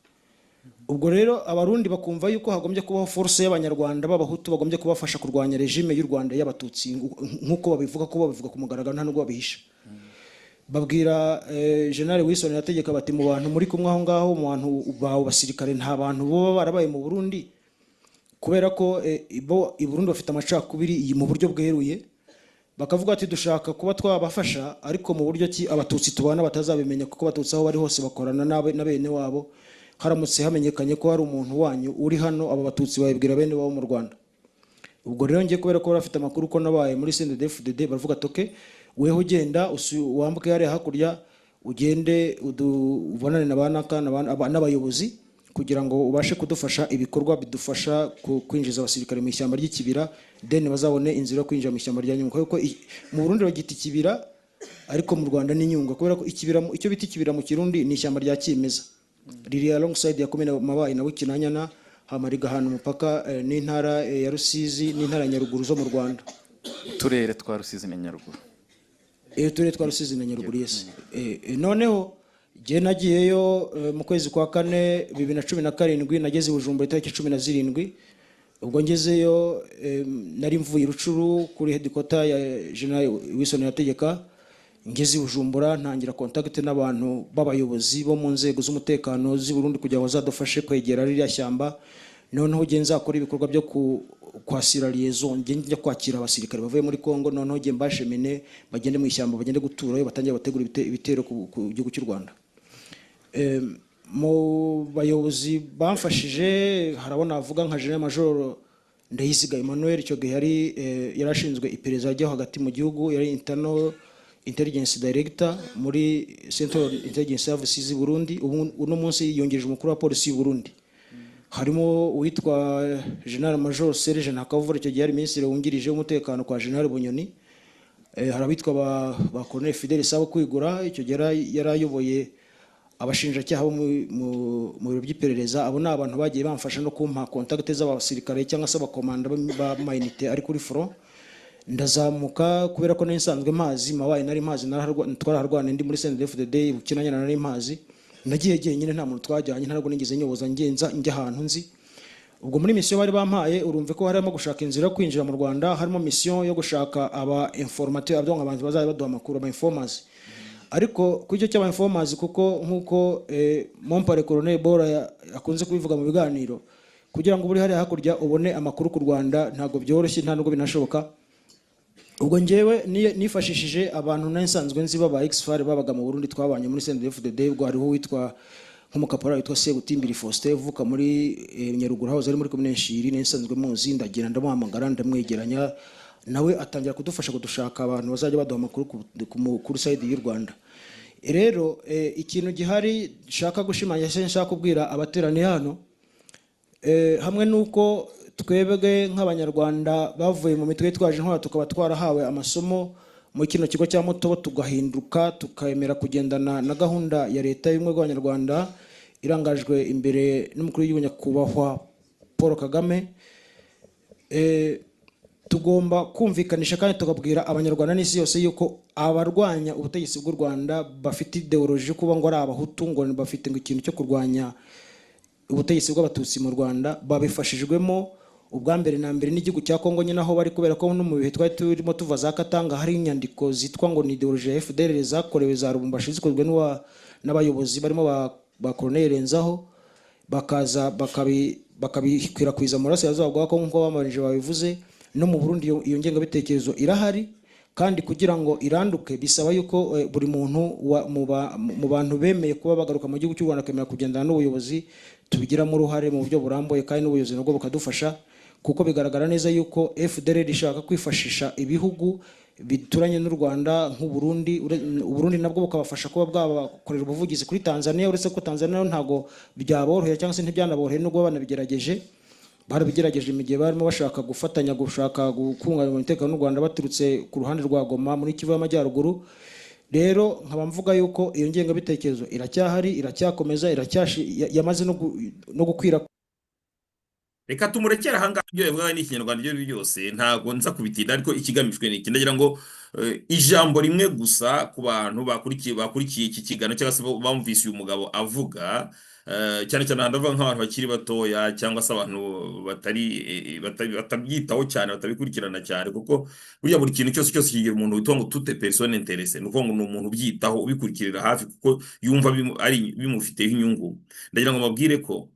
Ubwo rero abarundi bakumva yuko hagombye kubaho force y'abanyarwanda b'abahutu bagombye kubafasha kurwanya regime y'u Rwanda y'abatutsi, nkuko babivuga ku mugaragaro nta nubwo babisha. Babwira General Wilson yategeka bati mu bantu muri kumwe aho ngaho, mu bantu bawo basirikare nta bantu bo barabaye mu Burundi, kubera ko i Burundi bafite amacakubiri mu buryo bweruye. Bakavuga ati dushaka kuba twabafasha ariko mu buryo ki abatutsi tubana batazabimenya, kuko abatutsi aho bari hose bakorana na bene wabo. Haramutse hamenyekanye ko hari umuntu wanyu uri hano, aba batutsi bayibwira bene wabo mu Rwanda. Ubwo rero ngiye kubera ko barafite amakuru ko nabaye muri CNDD-FDD, baravuga toke weho ugenda wambuke yari hakurya ugende ubonane n'abayobozi kugira ngo ubashe kudufasha ibikorwa bidufasha kwinjiza abasirikare mu ishyamba ry'ikibira, then bazabone inzira yo kwinjira mu ishyamba rya Nyungwe, kuko mu Burundi bagita ikibira ariko mu Rwanda ni Nyungwe, kubera ko ikibira icyo bita ikibira mu Kirundi ni ishyamba rya kimeza riri alongside ya komine Mabayi na Bukinanyana, hamariga ahantu umupaka n'intara ya Rusizi n'intara ya Nyaruguru zo mu Rwanda. Turere twa Rusizi na Nyaruguru. Turere twa Rusizi na Nyaruguru, yes. Noneho je nagiyeyo mu kwezi kwa 4 2017 nageze i Bujumbura itariki 17. Ubwo ngezeyo nari mvuye Rucuru kuri headquarter ya General Wilson yategeka. Ngeze i Bujumbura ntangira contact n'abantu b'abayobozi bo mu nzego z'umutekano z'i Burundi kugira ngo bazadufashe kwegera ririya shyamba. Noneho genza akora ibikorwa byo kwasira liaison, njya kwakira abasirikare bavuye muri Kongo. Noneho nge mbashemene bagende mu ishyamba, bagende guturayo, batangiye bategura ibitero ku gihugu cy'u Rwanda. Mu bayobozi bamfashije harabona avuga nka General Major Ndayiziga Emmanuel, icyo gihe yarashinzwe iperereza ryo hagati mu gihugu, yari internal intelligence director muri Central Intelligence Services Burundi. Uno munsi yongeje umukuru wa polisi y'u Burundi. Harimo uwitwa General Major Serge Nakavura, icyo gihe yari ministre wungirije w'umutekano kwa General Bunyoni. Harabitwa ba Colonel Fidel Sabo Kwigura, icyo gihe yarayoboye abashinjacyaha bo mu biro by'iperereza. Abo ni abantu bagiye bamfasha no kumpa contact z'abasirikare cyangwa se abakomanda ba mainite ari kuri front. Ndazamuka kubera ko nari nsanzwe mazi Mabayi nari mazi twaraharwana ndi muri CNDD-FDD, Bukinanyana nari mazi. Nagiye nyine nta muntu twajyanye, ntabwo nigeze nyoboza njya ahantu nzi. Ubwo muri mission bari bampaye urumve ko harimo gushaka inzira yo kwinjira mu Rwanda, harimo mission yo gushaka aba informateur abyo abantu bazaye baduha amakuru, aba informers. Ariko kuri cyo cy'aba informers, kuko nkuko Mompare Colonel Bora akunze kubivuga mu biganiro, kugira ngo buri hari hakurya ubone amakuru ku Rwanda ntago byoroshye, nta nubwo binashoboka. Ubwo ngewe nifashishije abantu nansanzwe nzi baba ex-FAR babaga mu Burundi, twabanye muri CNDD-FDD. Ubwo hariho witwa nk'umukapara witwa Segutimbiri Faustin uvuka muri Nyaruguru House ari muri komine Nshiri, nansanzwe muzi, ndagira ndamuhamagara ndamwegeranya nawe atangira kudufasha kudushaka abantu bazajya baduha amakuru kuri side y'u Rwanda. Rero ikintu gihari shaka gushimangira se nshaka kubwira abateraniye hano, hamwe nuko twebwe nk'abanyarwanda bavuye mu mitwe twaje intwara tukaba twarahawe amasomo mu kino kigo cya Mutobo, tugahinduka tukemera kugendana na gahunda ya leta y'ubumwe bw'abanyarwanda irangajwe imbere n'umukuru w'igihugu nyakubahwa Paul Kagame. Tugomba kumvikanisha kandi tukabwira abanyarwanda n'isi yose yuko abarwanya ubutegetsi bw'u Rwanda bafite ideology kuba ngo ari abahutu, ngo bafite ngo ikintu cyo kurwanya ubutegetsi bw'abatutsi mu Rwanda, babifashijwemo ubwa mbere na mbere n'igihugu cya Kongo nyine aho bari, kubera ko no mu bihe twari turimo tuva za Katanga hari inyandiko zitwa ngo ni ideologie ya FDLR zakorewe za Lubumbashi zikozwe n'abayobozi barimo ba Colonel Renzaho, bakaza bakabikwirakwiza mu burasirazuba bwa Kongo nk'uko bamarije babivuze. No mu Burundi iyo ngengabitekerezo irahari, kandi kugira ngo iranduke bisaba yuko buri muntu mu bantu bemeye kuba bagaruka mu gihugu cy'u Rwanda akemera kugendana n'ubuyobozi tubigiramo uruhare mu buryo burambuye, kandi n'ubuyobozi nabwo bukadufasha, kuko bigaragara neza yuko FDLR ishaka kwifashisha ibihugu bituranye n'u Rwanda nk'Uburundi. Uburundi nabwo bukabafasha kuba bwabakorera ubuvugizi kuri Tanzania, uretse ko Tanzania ntago byaborohera cyangwa se ntibyanaboroheye nubwo banabigerageje. Barabigerageje mu gihe barimo bashaka gufatanya gushaka gukunganya umutekano n'u Rwanda baturutse ku ruhande rwa Goma muri Kivu y'Amajyaruguru. Rero nkaba mvuga yuko iyo ngengabitekerezo iracyahari, iracyakomeza, yamaze no gukwira. Reka tumurekera ahangaha ibyo yavuga n'ikinyarwanda ibyo byose ntago nza kubitinda, ariko ikigamijwe ni iki. Ndagira ngo ijambo rimwe gusa ku bantu bakurikiye iki kiganiro cyangwa se bumvise uyu mugabo avuga, cyane cyane ndavuga nk'abantu bakiri batoya cyangwa se abantu batabyitaho cyane, batabikurikirana cyane, kuko burya buri kintu cyose kigira umuntu witwa ngo toute personne intéressée, ni ukuvuga ngo ni umuntu ubyitaho ubikurikirira hafi kuko yumva bimufiteho inyungu. Ndagira ngo mabwire ko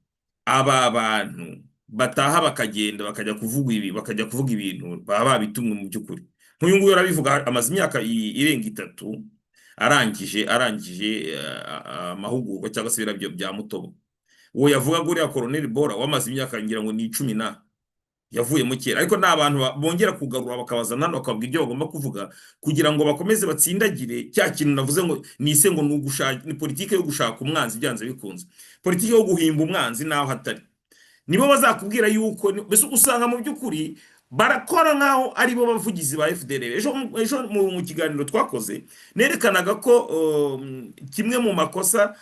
aba bantu bataha bakagenda bakajya kuvuga ibintu baba babitumwe mu by'ukuri. Nk'uyu nguyu arabivuga, amaze imyaka irenga 3 arangije amahugurwa cyangwa se birabyo bya Mutobo. Uwo yavuga guriya Colonel Bora wamaze imyaka ngira ngo ni 10 yavuye mu kera, ariko n'abantu bongera kugarura bakabazana hano bakabwira ibyo bagomba kuvuga kugira ngo bakomeze batsindagire cya kintu navuze ngo nise ngo ni politike yo gushaka umwanzi byanze bikunze, politike yo guhimba umwanzi naho hatari. Nibo bazakubwira yuko bese usanga mu by'ukuri barakora nkaho ari bo bavugizi ba FDLR. Ejo mu kiganiro twakoze nerekanaga ko kimwe mu makosa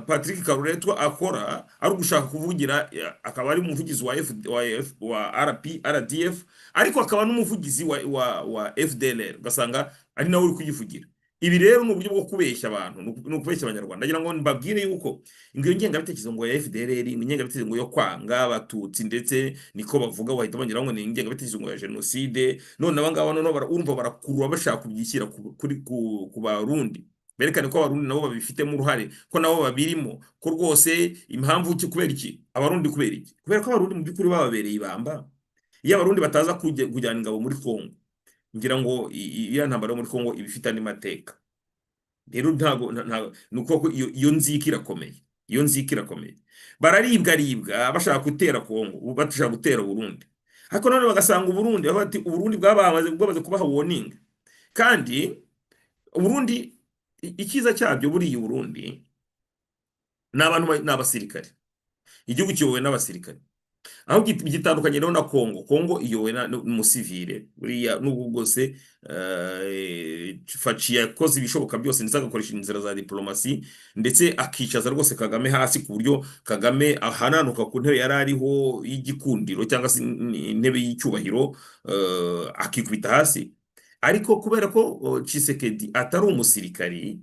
Patrick Karuretwa akora ari ugushaka kuvugira, akaba ari umuvugizi wa RDF, ariko akaba n'umuvugizi wa FDLR, ugasanga ari nawe uri kuyivugira. Ibi rero ni uburyo bwo kubeshya abantu, no kubeshya abanyarwanda. Ndagira ngo mbabwire yuko ingiyo ngengabitekerezo ngo ya FDLR ni ngengabitekerezo ngo yo kwanga abatutsi, ndetse niko bavuga, bahita bongera ngo ni ngengabitekerezo ngo ya genocide. None abangaba none urumva barakurura bashaka kubyishyira ku Barundi, berekane ko Abarundi nabo babifitemo uruhare, ko nabo babirimo, ko rwose impamvu kubera iki Abarundi, kubera iki? Kubera ko Abarundi mu by'ukuri bababereye ibamba. Iyo Abarundi bataza kujyana ingabo muri Kongo, ngira ngo iya ntambara yo muri Kongo ibifita ni mateka. Rero ntago nuko iyo nzika irakomeye, bararibwa bashaka gutera Kongo, bashaka gutera Burundi, ariko none bagasanga Burundi bati Burundi bwabaze kubaha warning. Kandi Burundi ikiza cyabyo buriya Burundi n'abantu n'abasirikare, igihugu kiyobowe n'abasirikare, aho gitandukanye rero na Kongo iyobowe n'umusivile. Buriya n'ubwo bwose Faci yakoze ibishoboka byose ndetse agakoresha inzira za diplomasi, ndetse akicaza rwose Kagame hasi ku buryo Kagame ahananuka ku ntebe yari ariho y'igikundiro cyangwa se intebe y'icyubahiro, akikubita hasi. Ariko kubera ko Tshisekedi atari umusirikari,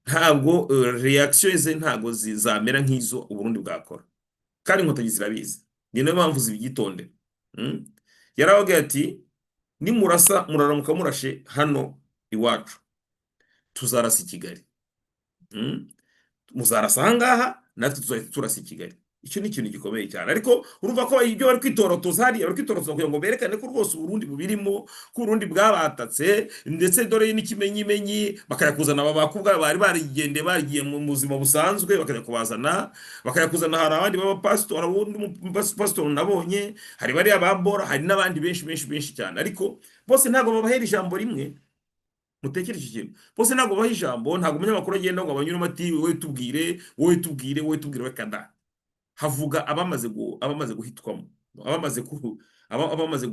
ntabwo reaction ze ntabwo zizamera nk'izo Uburundi bwakora, kandi inkotanyi zirabizi. Ni nayo mpamvu zibigitonde. Yaravuga ati nimurasa muraramuka murashe hano iwacu, tuzarasa i Kigali. Muzarasa ahangaha natwe tuzahita turasa i Kigali. Icyo ni ikintu gikomeye cyane. Ariko urumva ko ibyo bari kwitorotoza hariya, bari kwitorotoza kugira ngo berekane ko rwose Uburundi bubirimo, ko Uburundi bwabatatse, ndetse dore n'ikimenyimenyi bakayakuzana abakobwa bari barigiye mu buzima busanzwe, bakajya kubazana bakayakuzana. Hari abandi baba pastor, hari undi pastor nabonye, hari bari ababora, hari n'abandi benshi cyane, ariko bose ntago babahera ijambo rimwe. Mutekereje ikintu, bose ntago babaha ijambo. Ntago umunyamakuru agenda ngo abanyuramo ati wowe tubwire bakada. Havuga abamaze guhitwamo, abamaze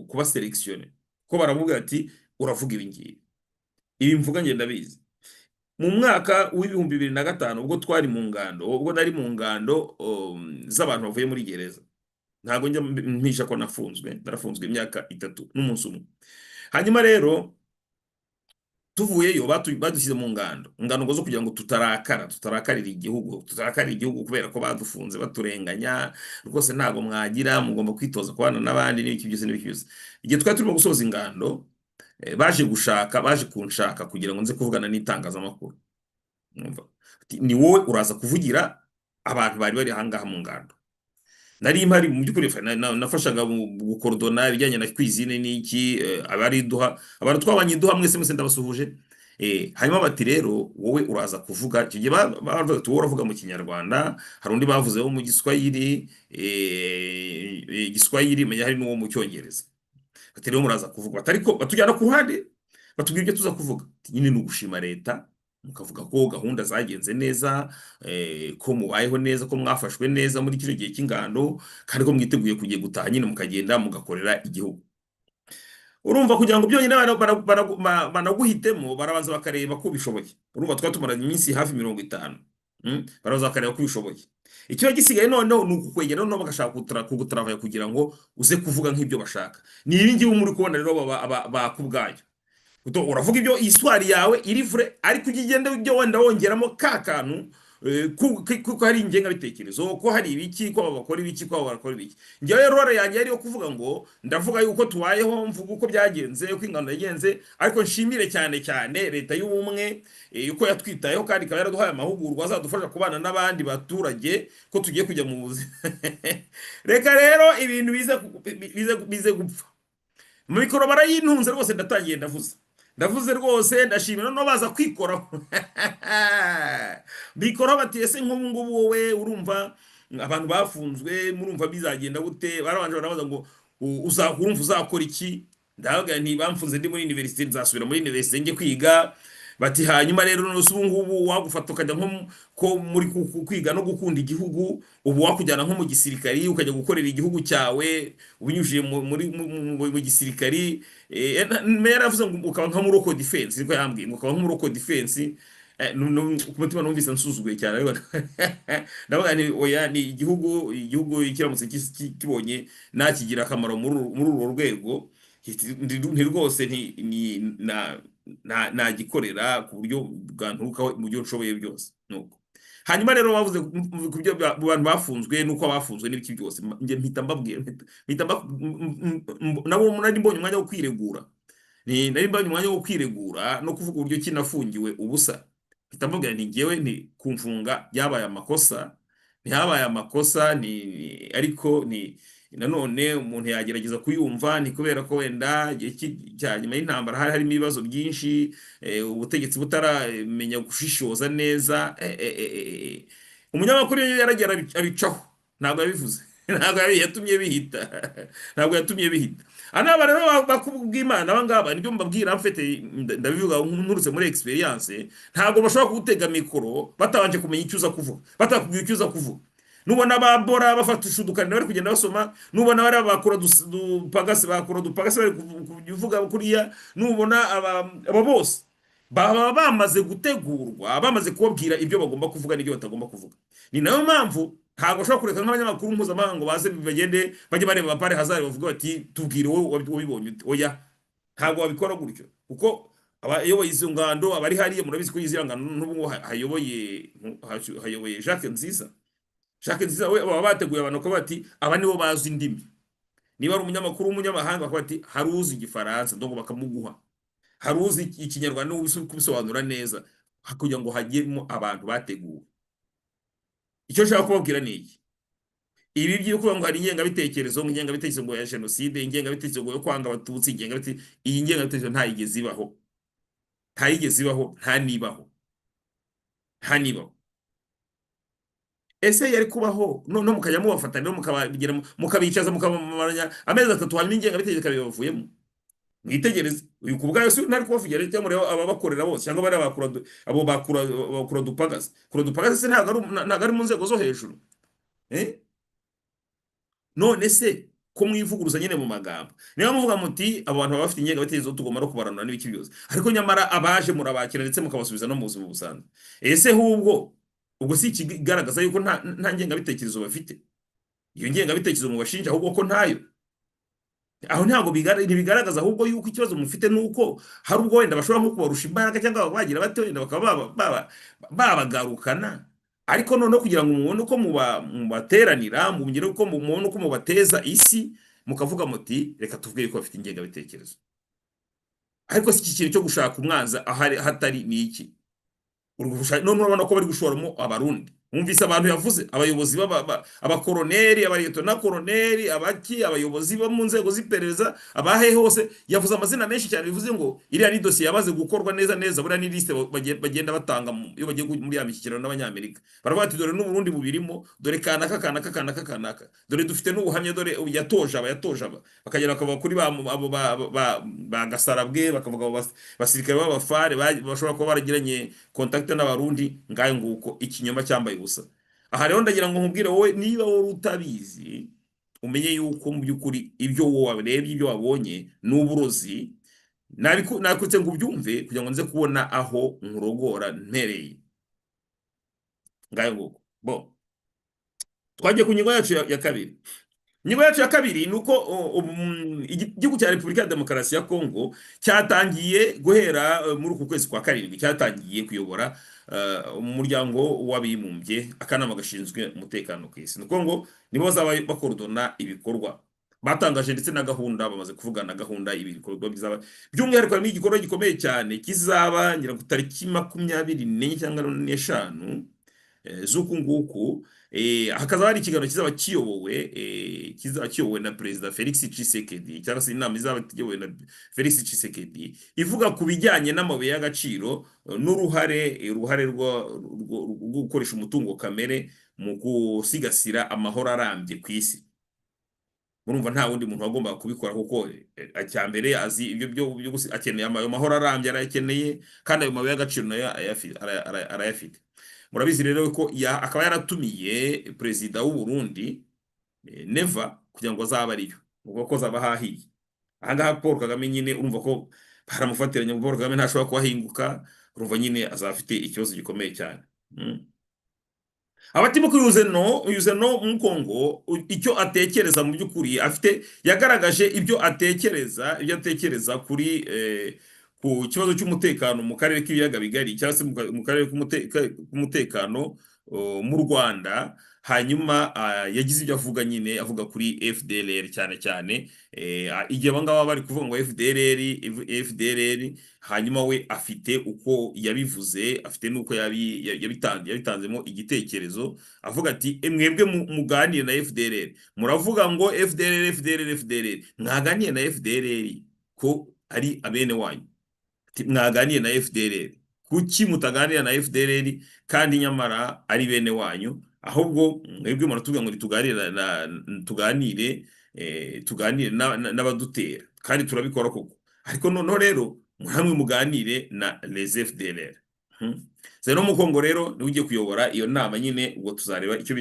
kuba selectionné, ko baravuga ati uravuga ibi ngibi. Ibi mvuga ngenda bizi. Mu mwaka w'ibihumbi 2005 ubwo twari mu ngando, ubwo nari mu ngando z'abantu bavuye muri gereza, ntago njya mpisha ko narafunzwe imyaka 3 n'umunsi umwe. Hanyuma rero tuvuyeyo badushyize mu ngano ngo zo kugira ngo tutarakarira igihugu kubera ko badufunze baturenganya rwose ntabwo mwagira mugomba kwitoza kubana n'abandi n'ibiki byose n'ibiki byose. Igihe twari turimo gusoza ingando baje kunshaka kugira ngo nze kuvugana n'itangazamakuru. Ni wowe uraza kuvugira abantu bari ahangaha mu ngando. Nari mpari mu by'ukuri nafashaga gukorodona ibijyanye na kwizine n'iki abantu twabanye duha mwese ndabasuhuje. Hanyuma bati rero wowe uraza kuvuga icyo gihe bavuga ati wowe uravuga mu Kinyarwanda, hari undi bavuze wo mu Giswahili, Giswahili menya hari n'uwo mu Cyongereza. Bati rero muraza kuvuga, ariko batujyana ku ruhande batubwira ibyo tuza kuvuga. Nyine ni ugushima leta, mukavuga ko gahunda zagenze neza, ko mubayeho neza, ko mwafashwe neza muri kino gihe cy'ingando, kandi ko mwiteguye kugiye gutaha nyine mukagenda mugakorera igihugu. Urumva kugira ngo byonyine banaguhitemo barabanza bakareba ko bishoboye. Urumva twatumaranye iminsi hafi 50, barabanza bakareba ko bishoboye. Icyo gisigaye noneho ni ukukwegera noneho bagashaka kugutravaye kugira ngo uze kuvuga nk'ibyo bashaka. Ni ibi ngibi muri kubona rero bakubwayo. Uravuga ibyo iswari yawe iri vure, ariko ugigenda ibyo wenda wongeramo ka kantu kuko hari ingenga bitekerezo, ko hari ibiki, ko bakora ibiki, ko bakora ibiki. Njyewe rero yanjye ari yo kuvuga ngo ndavuga yuko tubayeho, mvuga uko byagenze, uko ingano yagenze, ariko nshimire cyane cyane leta y'ubumwe yuko yatwitayeho kandi ikaba yaraduhaye amahugurwa azadufasha kubana n'abandi baturage ko tugiye kujya mu buzima. Reka rero ibintu bize gupfa. Mu mikoro barayintunze rwose, ndatangiye ndavuze rwose, ndashimira no baza kwikoraho. Bikoraho bati ese nk'ubu ngubu wowe urumva abantu bafunzwe murumva bizagenda gute? Barabanje barabaza ngo urumva uzakora iki? Ndavuga nti bamfunze ndi muri university, nzasubira muri university njye kwiga. Bati hanyuma rero nose ubu ngubu wagufata ukajya nko muri kwiga no gukunda igihugu, ubu wakujyana nko mu gisirikari ukajya gukorera igihugu cyawe ubinyujije mu gisirikari. Mera avuze ngo ukaba nka muri local defense, niko yambwiye ngo ukaba nka muri local defense. Ku mutima numvise nsuzuguye cyane, ariko ndavuga ni oya, ni igihugu kiramutse kibonye nakigira akamaro muri urwo rwego, rwose nagikorera ku buryo bwanturuka mu byo nshoboye byose. Nuko hanyuma rero bavuze ku byo abantu bafunzwe nuko bafunzwe n'ibiki byose, nje mpita mbabwira nabo nari mbonye umwanya wo kwiregura, no kuvuga uburyo kinafungiwe ubusa. Mpita mbabwira ni ngewe ni kumfunga byabaye amakosa, ntihabaye amakosa, ariko nanone umuntu yagerageza kuyumva, ni kubera ko wenda cya nyuma y'intambara harimo ibibazo byinshi, ubutegetsi butaramenya gushishoza neza. Umunyamakuru yaragera abicaho, ntabwo yabivuze, ntabwo yatumye bihita. Anaba rero bakubw'Imana abangaba nibyo mbabwira, mfite ndabivuga nturutse muri experience. Ntabwo bashobora kugutega mikoro batabanje kumenya icyo uza kuvuga, batakubwira icyo uza kuvuga. Nubona babora bafatisha udukani bari kugenda basoma, nubona bari bakora dupagase bari kuvuga kuriya, nubona aba bose baba bamaze gutegurwa, bamaze kubabwira ibyo bagomba kuvuga n'ibyo batagomba kuvuga. Ni nayo mpamvu ntabwo ushobora kureka nk'abanyamakuru mpuzamahanga ngo baze bagende bajye bareba pare hazari bavuga bati tubwire wowe wabibonye. Oya, ntabwo wabikora gutyo, kuko abayoboye izo ngando abari hariya murabizi ko izi ngando n'ubu hayoboye Jacques Nziza we baba bateguye abantu ko bati aba nibo bazi indimi. Niba ari umunyamakuru w'umunyamahanga ko bati hari uzi Igifaransa ndongo bakamuguha, hari uzi Ikinyarwanda kubisobanura neza, kugira ngo hagiremo abantu bateguwe. Icyo nshaka kubabwira ni iki: ibi by'uko ngo hari ingengabitekerezo ngo ya jenoside, ingengabitekerezo ngo yo kwanga abatutsi, iyi ngengabitekerezo ntayigeze ibaho, nta nibaho. Ese yari kubaho no mukajya mubafatana mukabicaza mukabamaranya amezi 3 hanyuma ingengabitekerezo kabibavuyemo? Mwitegereze uyu kubwayo si ntari kubavugira cyangwa mureba ababakorera bose cyangwa bari bakura dupagase se ntago ari mu nzego zo hejuru. None se ko mwivuguruza nyine mu magambo, niba muvuga muti abo bantu bafite ingengabitekerezo tugomba no kubaranura n'ibiki byose, ariko nyamara abaje murabakira ndetse mukabasubiza no mu buzima busanzwe. Ese ubwo si ikigaragaza yuko nta ngengabitekerezo bafite? Iyo ngengabitekerezo mubashinja ahubwo ko ntayo. aho ntabwo ntibigaragaza ahubwo yuko ikibazo mufite nuko hari ubwo wenda bashobora nko kubarusha imbaraga cyangwa bagira bate wenda bakaba babagarukana, ariko noneho kugira ngo mubone uko mubateranira, mubigire uko mubone uko mubateza isi, mukavuga muti reka tuvuge ko bafite ingengabitekerezo. Ariko si iki kintu cyo gushaka umwanzi hatari ni iki? None urabona ko bari gushoramo abarundi. Mwumvise abantu yavuze, abayobozi abakoroneri, abayetona koroneri, abayobozi bo mu nzego z'iperereza, abahe hose, yavuze amazina menshi cyane, bivuze ngo iriya ni dosiye yabaze gukorwa neza, buriya ni liste bagenda batanga iyo bagiye muri ya mishyikirano n'abanyamerika. Baravuga ati dore n'uburundi bubirimo, dore kanaka, dore dufite n'ubuhamya, dore yatoje aba bakagera bakava kuri ba Gasarabwe, bakavuga basirikare b'abafare bashobora kuba baragiranye contact n'abarundi. Ngayo nguko ikinyoma cyambaye ubusa. Aha rero ndagira ngo nkubwire wowe, niba wowe utabizi, umenye yuko mu by'ukuri ibyo wowe warebye, ibyo wabonye n'uburozi, nakutse ngo ubyumve kugira ngo nze kubona aho nkurogora ntereye. Ngayo nguko bo twagiye ku ngingo yacu ya kabiri. Ingingo yacu ya kabiri ni uko igihugu cya Repubulika ya Demokarasi ya Kongo cyatangiye guhera muri uku kwezi kwa karindwi, cyatangiye kuyobora umuryango w'abibumbye, akanama gashinzwe umutekano ku isi. Nuko ngo nibo bazaba bakordona ibikorwa. Batangaje ndetse na gahunda, bamaze kuvugana gahunda ibikorwa bizaba, by'umwihariko harimo igikorwa gikomeye cyane kizaba ngira ku tariki 24 cyangwa 25 z'uku nguku. Hakazaba hari ikiganiro kizaba kiyobowe na Perezida Felix Tshisekedi, cyangwa se inama izaba kiyobowe na Felix Tshisekedi, ivuga ku bijyanye n'amabuye y'agaciro n'uruhare rwo gukoresha umutungo kamere mu gusigasira amahoro arambye ku isi. Murumva nta wundi muntu wagomba kubikora, kuko acyambere azi ibyo akeneye ayo mahoro arambye, arayakeneye, kandi ayo mabuye y'agaciro nayo arayafite. Murabizi rero ko akaba yaratumiye Perezida w'u Burundi Neva kugira ngo azaba ariyo, ubwo ko zaba hahiye. Ahangaha Paul Kagame nyine urumva ko baramufatiranye, Paul Kagame ntashobora kuhahinguka, urumva nyine azafite ikibazo gikomeye cyane. Abatima kuri Yuzeno mu Kongo, icyo atekereza mu by'ukuri yagaragaje ibyo atekereza kuri ku kibazo cy'umutekano mu karere k'ibiyaga bigari, cyangwa se mu karere k'umutekano mu Rwanda. Hanyuma yagize ibyo avuga, nyine avuga kuri FDLR cyane igihe abangaba bari kuvuga ngo FDLR, hanyuma we afite uko yabivuze, afite nuko yabitanzemo igitekerezo, avuga ati mwebwe muganire na FDLR, muravuga ngo FDLR, mwaganiye na FDLR ko ari abene wanyu, mwaganiye na FDLR, kuki mutaganira na FDLR kandi nyamara ari bene wanyu? Ahubwo mwebwe muratubwira ngo tuganire n'abadutera, kandi turabikora koko, ariko noneho rero hamwe muganire na les FDLR. Zeno mu Kongo rero ni ugiye kuyobora iyo nama, nyine ubwo tuzareba icyo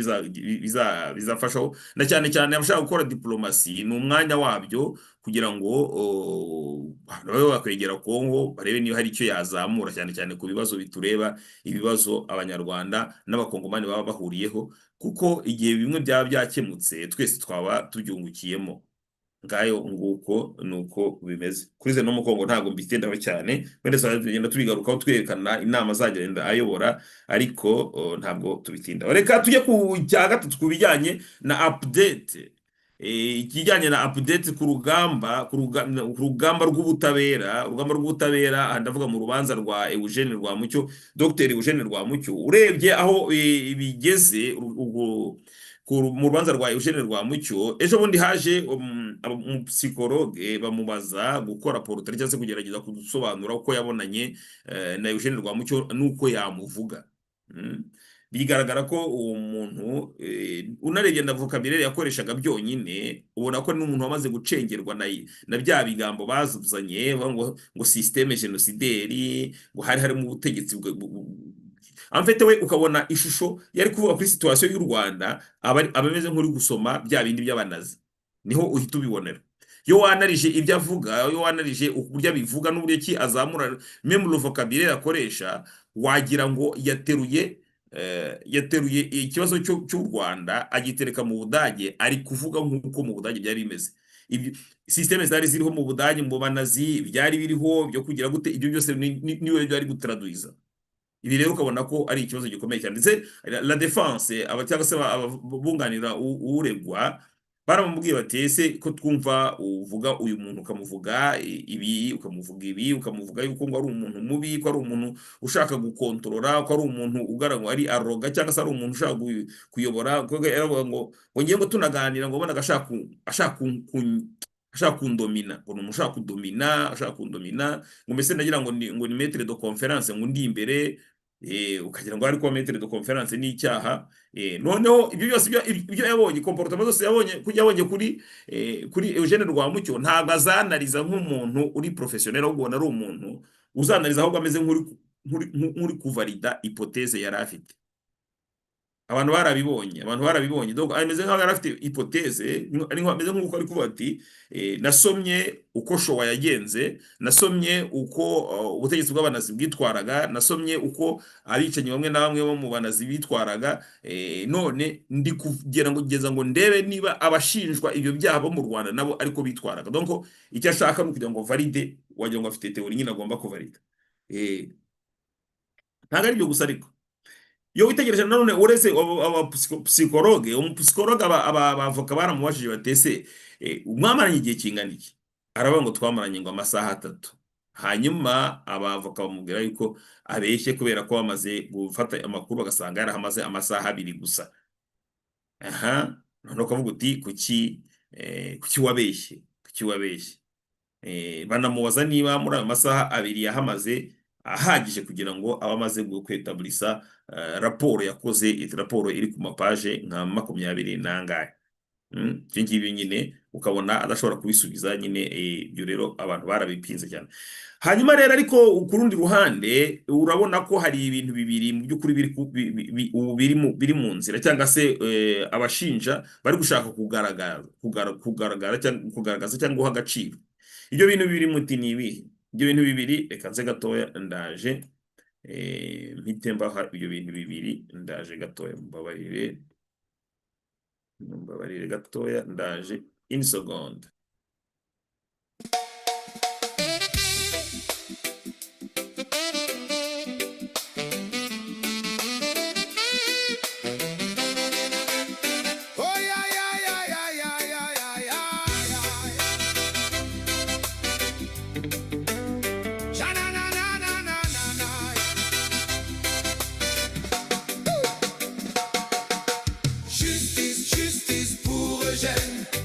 bizafashaho, na cyane abashaka gukora diplomasi ni umwanya wabyo, kugira ngo babe bakwegera Kongo, barebe niba hari icyo yazamura, cyane ku bibazo bitureba, ibibazo abanyarwanda n'abakongomani baba bahuriyeho, kuko igihe bimwe byaba byakemutse twese twaba tubyungukiyemo. Ngayo nguko nuko bimeze kuri Zeno mu Kongo. Ntabwo mbitindaho cyane, wenda tugenda tubigarukaho twerekana inama azagenda ayobora, ariko ntabwo tubitindaho. Reka tujye ku cya gatatu, ku bijyanye na update, ikijyanye na update ku rugamba rw'ubutabera. Ndavuga mu rubanza rwa Eugene Rwamucyo, Dr Eugene Rwamucyo. Urebye aho bigeze mu rubanza rwa Eugene Rwamucyo, ejo bundi haje umupsikologe bamubaza gukora portrait, cyangwa se kugerageza kudusobanura uko yabonanye na Eugene Rwamucyo nuko yamuvuga. Bigaragara ko uwo muntu unarebye na vocabulaire yakoreshaga byonyine, ubona ko n'umuntu wamaze gucengerwa na bya bigambo bazuzanye ngo systeme génocidaire, ngo harimo ubutegetsi amfete. We ukabona ishusho yari kuvuga kuri situation y'u Rwanda, abameze nk'uri gusoma bya bindi by'abanazi, niho uhita ubibonera. Yo wanarije ibyo avuga, yo wanarije uburyo abivuga n'uburyo ki azamura même le vocabulaire akoresha, wagira ngo yateruye ikibazo cy'u Rwanda agitereka mu Budage, ari kuvuga nk'uko mu Budage byari bimeze. ibyo systeme zari ziriho mu Budage mu banazi byari biriho byo kugira gute ibyo byose niwe byari gutradwiza. Ibi rero ukabona ko ari ikibazo gikomeye cyane ndetse la défense cyangwa se bunganira uregwa baramubwiye bati ese ko twumva uvuga uyu muntu ukamuvuga ibi ukamuvuga yuko ngo ari umuntu mubi, ko ari umuntu ushaka gukontorora, ko ari umuntu ugaragwa ari aroga cyangwa se ari umuntu ushaka kuyobora, ko yaravuga ngo ngiye ngo tunaganira ngo bona ashaka kundomina, ngo umuntu ashaka kundomina ngo mbese nagira ngo ni maître de conférence ngo ndi imbere ukagira ngo ari ko maître de conférence ni icyaha. Noneho ibyo byose ibyo yabonye comportement zose yabonye kuri Eugene Rwamucyo ntabwo azanariza nk'umuntu uri professionnel, ahubwo ari umuntu uzanariza ahubwo ameze nk'uri kuvalida hypothèse yari afite. Abantu barabibonye donc ameze nk'aho yari afite hypothèse, ameze nk'uko ari kuvuga ati nasomye uko showa yagenze, nasomye uko ubutegetsi bw'abanazi bwitwaraga, nasomye uko abicanyi bamwe na bamwe bo mu banazi bitwaraga, none ndi kugira ngo ngeza ngo ndebe niba abashinjwa ibyo byaha bo mu Rwanda nabo ariko bitwaraga. Donc icyo ashaka no kugira ngo valide, wagira ngo afite teori nyine agomba kuvalida. Ntago ari byo gusa ariko yo witegereje nanone uretse psychologue, umupsychologue abavoka baramubajije batese mwamaranye igihe kingana iki, aravuga ngo twamaranye ngo amasaha 3. Hanyuma abavoka bamubwira yuko abeshye kubera ko bamaze gufata amakuru bagasanga yarahamaze amasaha 2 gusa. None ukavuga uti kuki wabeshye, banamubaza niba muri ayo masaha 2 yahamaze ahagije kugira ngo abamaze kwetablisa raporo yakoze, raporo iri ku mapaje nka 20 nangahe. Ngibi nyine ukabona adashobora kubisubiza nyine. Ibyo rero abantu barabipinze cyane. Hanyuma rero ariko ku rundi ruhande urabona ko hari ibintu bibiri mu by'ukuri biri mu nzira, cyangwa se abashinja bari gushaka kugaragaza cyangwa guha agaciro. Ibyo bintu bibiri muti ni ibihe? Ibyo bintu bibiri reka nze gatoya ndaje mpite mbaha ibyo bintu bibiri, ndaje gatoya mbabarire gatoya, ndaje in seconde.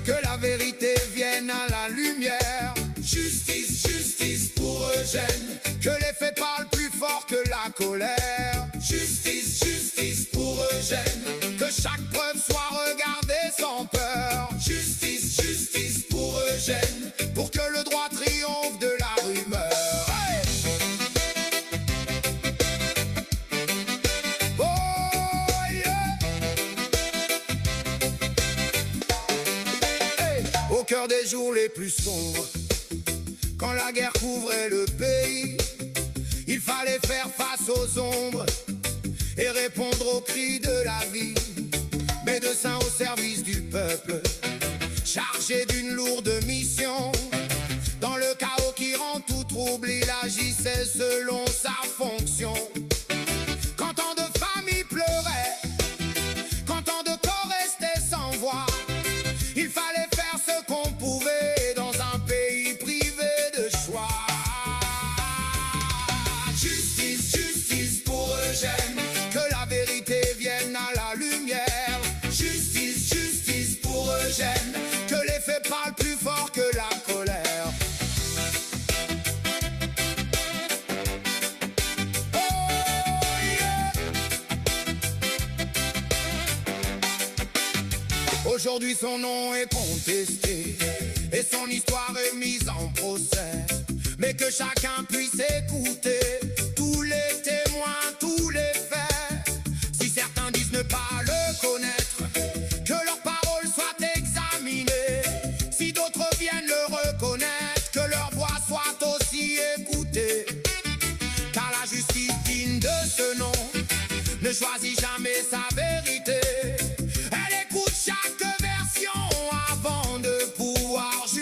Que la vérité vienne à la lumière. Justice, justice pour Eugène. Que les faits parlent plus fort que la colère. Justice, justice pour Eugène. Que chaque preuve soit regardée sans peur. Justice, justice pour Eugène. Pour que le droit triomphe de la rumeur. Hey! Oh yeah! Au cœur des jours les plus sombres, quand la guerre couvrait le pays, il fallait faire face aux ombres et répondre aux cris de la vie. Médecins au service du peuple, chargé d'une lourde mission. Dans le chaos qui rend tout trouble, il agissait selon sa fonction. Quand tant de familles pleuraient, quand tant de corps restaient sans voix, il fallait faire ce qu'on pouvait dans un pays privé de choix. Justice, justice pour Eugène. Que la vérité vienne à la lumière. Justice, justice pour Eugène. Que les faits parlent plus fort que la colère. Oh yeah! Aujourd'hui son nom est contesté et son histoire est mise en procès. Mais que chacun puisse écouter tous les témoins, tous les faits. Si certains disent ne pas le connaître, que leurs paroles soient examinées. Si d'autres viennent le reconnaître, que leur voix soit aussi écoutée. Car la justice digne de ce nom ne choisit jamais sa vérité. Elle écoute chaque version avant de pouvoir juger.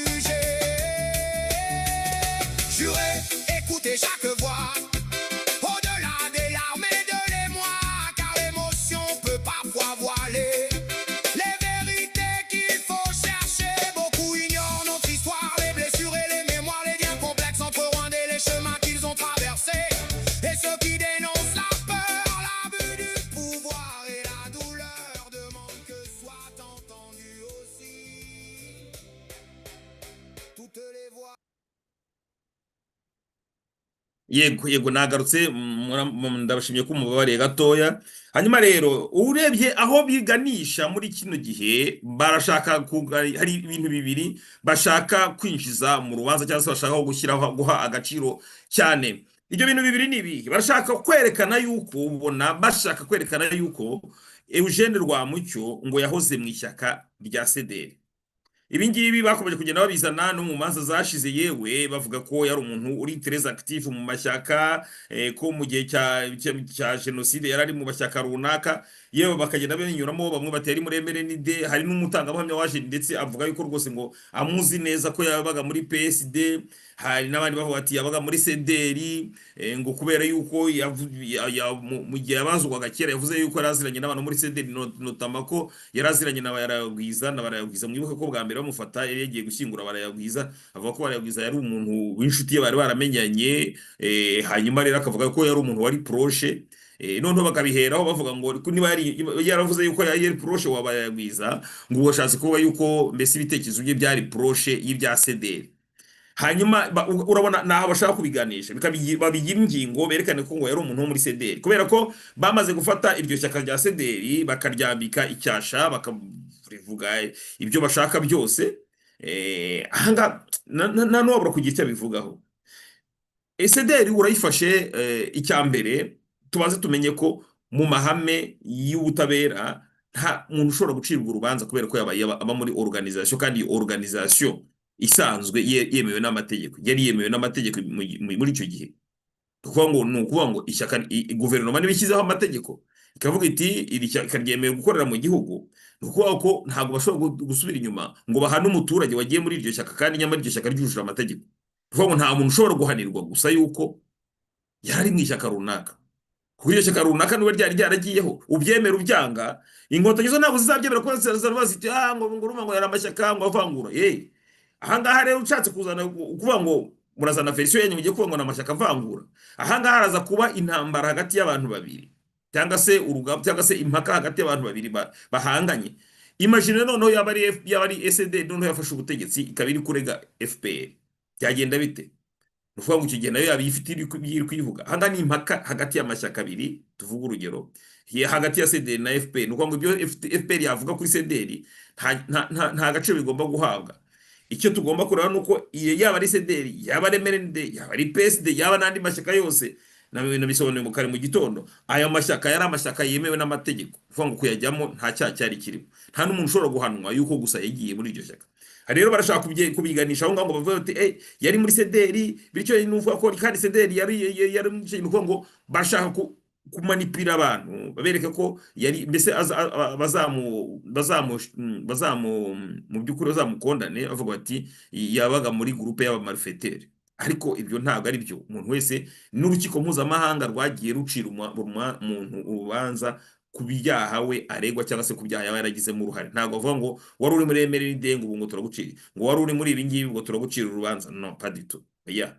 yego nagarutse ndabashimiye ko mubabariye gatoya. Hanyuma rero urebye aho biganisha muri kino gihe barashaka hari ibintu bibiri bashaka kwinjiza mu rubanza cyangwa se bashaka gushyiraho guha agaciro cyane. Ibyo bintu bibiri ni ibihe? Barashaka kwerekana yuko ubona bashaka kwerekana yuko Eugene Rwamucyo ngo yahoze mu ishyaka rya CDR. Ibi ngibi bakomeje kugenda babizana no mu manza zashize, yewe bavuga ko yari umuntu uri très active mu mashyaka, ko mu gihe cya jenoside yari ari mu mashyaka runaka, yewe bakagenda benyuramo bamwe batera muri MRND. Hari n'umutangabuhamya waje ndetse avuga yuko rwose ngo amuzi neza ko yabaga muri PSD. Hari n'abandi bavuga ati yabaga muri CDR, ngo kubera yuko mu gihe yabazwaga kera yavuze yuko yaraziranye n'abantu muri CDR, notama ko yaraziranye na Barayagwiza mwibuke ko bwa mbere bamufata yari yagiye gushyingura Barayagwiza, avuga ko Barayagwiza yari umuntu w'inshuti ye bari baramenyanye, hanyuma rero akavuga ko yari umuntu wari proche. Noneho bakabiheraho bavuga ngo niba yaravuze yuko yari proche wa Barayagwiza, ngo washatse kuvuga yuko mbese ibitekerezo bye byari proche y'ibya CDR. Hanyuma urabona naho bashaka kubiganisha babigira ingingo berekane ko ngo yari umuntu wo muri CDR, kubera ko bamaze gufata iryo shyaka rya CDR bakaryambika icyasha bakavuga ibyo bashaka byose. Ahanga nta n'uwabura kugira icyo bivugaho. CDR urayifashe, icyambere tubaze tumenye ko mu mahame y'ubutabera nta muntu ushobora gucirwa urubanza kubera ko aba muri organisation, kandi organisation isanzwe yemewe n'amategeko, yari yemewe n'amategeko muri icyo gihe. Ukuvuga ngo ishyaka guverinoma nibishyizeho amategeko ikavuga iti iri shyaka ryemewe gukorera mu gihugu, ukuvuga ko ntabwo bashobora gusubira inyuma ngo bahane umuturage wagiye muri iryo shyaka kandi nyamara iryo shyaka ryujuje amategeko. Ukuvuga ngo nta muntu ushobora guhanirwa gusa yuko yari mu ishyaka runaka, kuko iryo shyaka runaka niba ryari ryaragiyeho, ubyemera ubyanga, inkotanyi zo ntabwo zizabyemera ko ziti ngo urumva ngo yari amashyaka ngo avangura. Ahangaha rero ushatse kuzana kuvuga ngo murazana verisiyo yanyu mugiye kuvuga ngo n'amashyaka avangura, ahangaha haraza kuba intambara hagati y'abantu babiri, cyangwa se urugamba cyangwa se impaka hagati y'abantu babiri bahanganye. Imagine noneho yaba ari SD noneho yafashe ubutegetsi ikaba iri kurega FPR, byagenda bite? Nuvuga ngo icyo gihe nayo yaba ifite iri kuyivuga. Ahangaha ni impaka hagati y'amashyaka abiri, tuvuga urugero hagati ya CDR na FPR. Nuvuga ngo ibyo FPR yavuga kuri CDR nta gaciro bigomba guhabwa. Icyo tugomba kureba nuko yaba ari CDR, yaba ari MRND, yaba ari PSD, yaba n'andi mashyaka yose, nabisobanuye mu kare mu gitondo, aya mashyaka yari amashyaka yemewe n'amategeko. Kuvuga ngo kuyajyamo nta cyaha cyari kirimo, nta n'umuntu ushobora guhanwa yuko gusa yagiye muri iryo shyaka. Rero barashaka kubiganisha aho ngaho bavuga bati yari muri CDR, bityo nuvuga ko kandi CDR yari nuvuga ngo bashaka kumanipira abantu babereka ko yari mbese mu by'ukuri bazamukondane, avuga bati yabaga muri groupe y'abamarfetere. Ariko ibyo ntabwo ari byo. Umuntu wese n'urukiko mpuzamahanga rwagiye rucira umuntu urubanza ku byaha we aregwa cyangwa se ku byaha yaba yaragizemo uruhare. Ntabwo avuga ngo wari uri muri MRND ngo turagucira, ngo wari uri muri ibi ngibi ngo turagucira urubanza. No, pas du tout.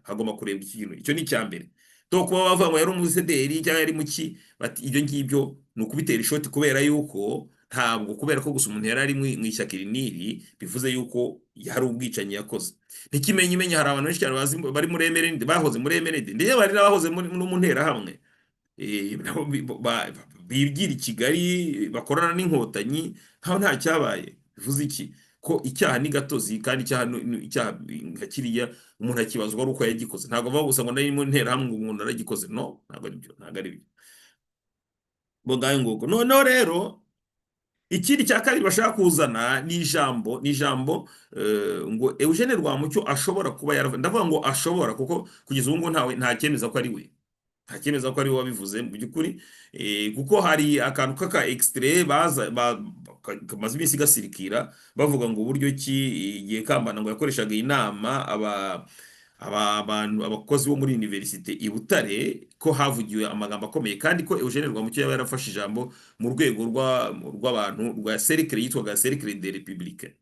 Hagomba kureba ikintu. Icyo ni icyambere. To kuba bavuga ngo yari muri CDR cyangwa yari mu ki, bati ibyo ngibyo ni ukubitera ishoti, kubera yuko ntabwo kubera ko gusa umuntu yari ari mu ishyaka iriniri bivuze yuko yari ubwicanyi yakoze. Ntikimenye hari abantu benshi cyane bari muri MRND, bahoze muri MRND, ndetse bari n'abahoze mu nterahamwe, bigira i Kigali bakorana n'inkotanyi nkaho nta cyabaye. Bivuze iki? Ko icyaha ni gatozi, kandi icyaha nka kiriya umuntu akibazwa ari uko yagikoze. Ntabwo bavuga gusa ngo nari mu nterahamwe umuntu aragikoze. No, ntabwo ari byo, ntabwo ari byo. Bongaye nguko. Noneho rero ikindi cya kabiri bashaka kuzana ni ijambo ngo Eugene Rwamucyo ashobora kuba ndavuga ngo ashobora, kuko kugeza ubu ngo nta cyemeza ko ari we, nta cyemeza ko ari we wabivuze mu by'ukuri, kuko hari akantu k'aka extrait kamaze iminsi gasirikira bavuga ngo uburyo ki igihe Kambanda ngo yakoreshaga inama abakozi bo muri universite i Butare, ko havugiwe amagambo akomeye, kandi ko Eugene Rwamucyo yaba yarafashe ijambo mu rwego rw'abantu rwa cercle yitwaga Cercle des Républicains.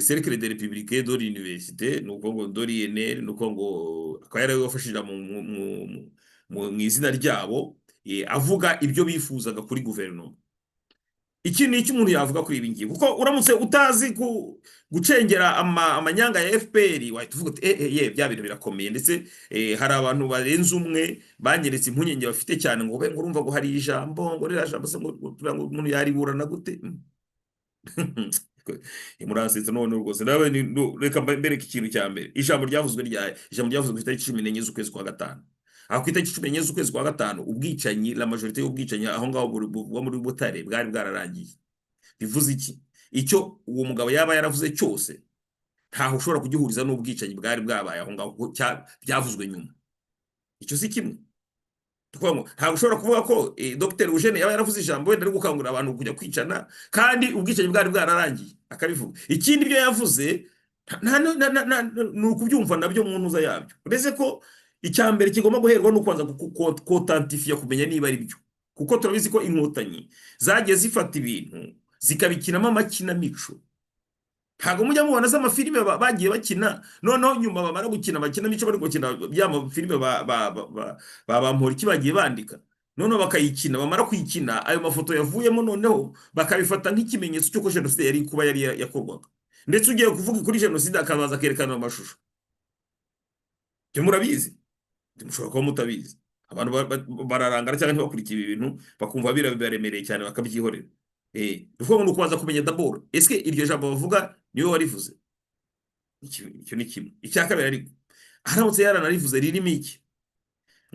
Cercle des Républicains de l'université, nuko ngo de l'INR, nuko ngo akaba yarafashe ijambo mu izina ryabo, avuga ibyo bifuzaga kuri guverinoma. iki ni icyo umuntu yavuga kuri ibi ngibi kuko uramutse utazi gucengera amanyanga ya FPR wahita uvuga uti ye bya bintu birakomeye ndetse hari abantu barenze umwe banyeretse impungenge bafite cyane ngo ngo urumva ngo hari ijambo ngo rira jambo se ngo umuntu yariburana gute muransetsa none rwose nawe reka mbereke ikintu cya mbere ijambo ryavuzwe ku itariki 14 z'ukwezi kwa gatanu aho ku itariki 14 z'ukwezi kwa gatanu ubwicanyi la majorité y'ubwicanyi aho ngaho bwo muri Butare bwari bwararangiye bivuze iki icyo uwo mugabo yaba yaravuze cyose ntaho ushobora kugihuriza n'ubwicanyi bwari bwabaye aho ngaho byavuzwe nyuma icyo si kimwe ntabwo ushobora kuvuga ko Dr Eugene yaba yaravuze ijambo wenda ari gukangurira abantu kujya kwicana kandi ubwicanyi bwari bwararangiye akabivuga ikindi byo yavuze ni ukubyumva nabyo mu ntuza yabyo uretse ko icya mbere kigomba guherwa no kubanza kotantifiya kumenya niba ari byo kuko turabizi ko inkotanyi zagiye zifata ibintu zikabikinamo amakinamico ntabwo mujya mubona z'amafilime bagiye bakina noneho nyuma bamara gukina amakinamico bari gukina bya mafilime babampora iki bagiye bandika noneho bakayikina bamara kuyikina ayo mafoto yavuyemo noneho bakabifata nk'ikimenyetso cy'uko jenoside yari kuba yari yakorwaga ndetse ugiye kuvuga kuri jenoside akabaza akerekana amashusho byo murabizi mushobora kuba mutabizi abantu bararangara cyangwa ntibakurikiye ibi bintu bakumva biraremereye cyane bakabyihorera ruvuga ngo kubanza kumenya d'abord est-ce que iryo jambo bavuga niwe warivuze icyo ni kimwe icya kabiri ariko aramutse yaranarivuze ririmo iki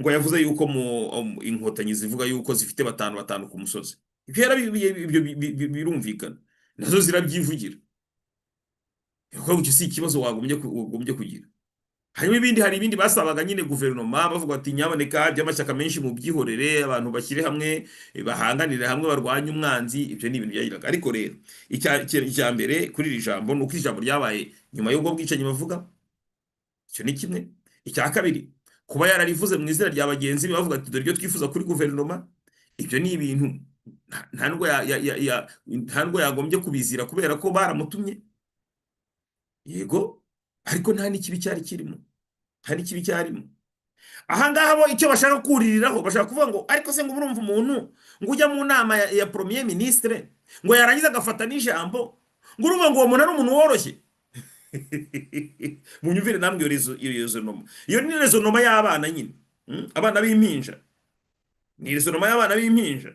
ngo yavuze yuko mu inkotanyi zivuga yuko zifite batanu ku musozi ibyo birumvikana nazo zirabyivugira kuko icyo si ikibazo wagombye kugira hari ibindi basabaga nyine guverinoma bavuga ati nyaboneka by'amashyaka menshi mu byihorere abantu bashyire hamwe bahanganire hamwe barwanye umwanzi ibyo ni ibintu byagiraga ariko rero icya mbere kuri iri jambo ni uko ijambo ryabaye nyuma y'ubwo bwicanyi bavuga icyo ni kimwe icya kabiri kuba yararivuze mu izina rya bagenzi be bavuga ati dore ibyo twifuza kuri guverinoma ibyo ni ibintu nta nubwo yagombye kubizira kubera ko baramutumye yego ariko nta n'ikibi cyari kirimo ahangaha bo icyo bashaka kuririraho bashaka kuvuga ngo ariko se ngo urumva umuntu ngo ujya mu nama ya premier ministre ngo yarangiza agafata n'ijambo ngo urumva ngo uwo muntu ari umuntu woroshye munyumvire namwe iyo zonoma iyo ni rezonoma y'abana nyine abana b'impinja ni rezonoma y'abana b'impinja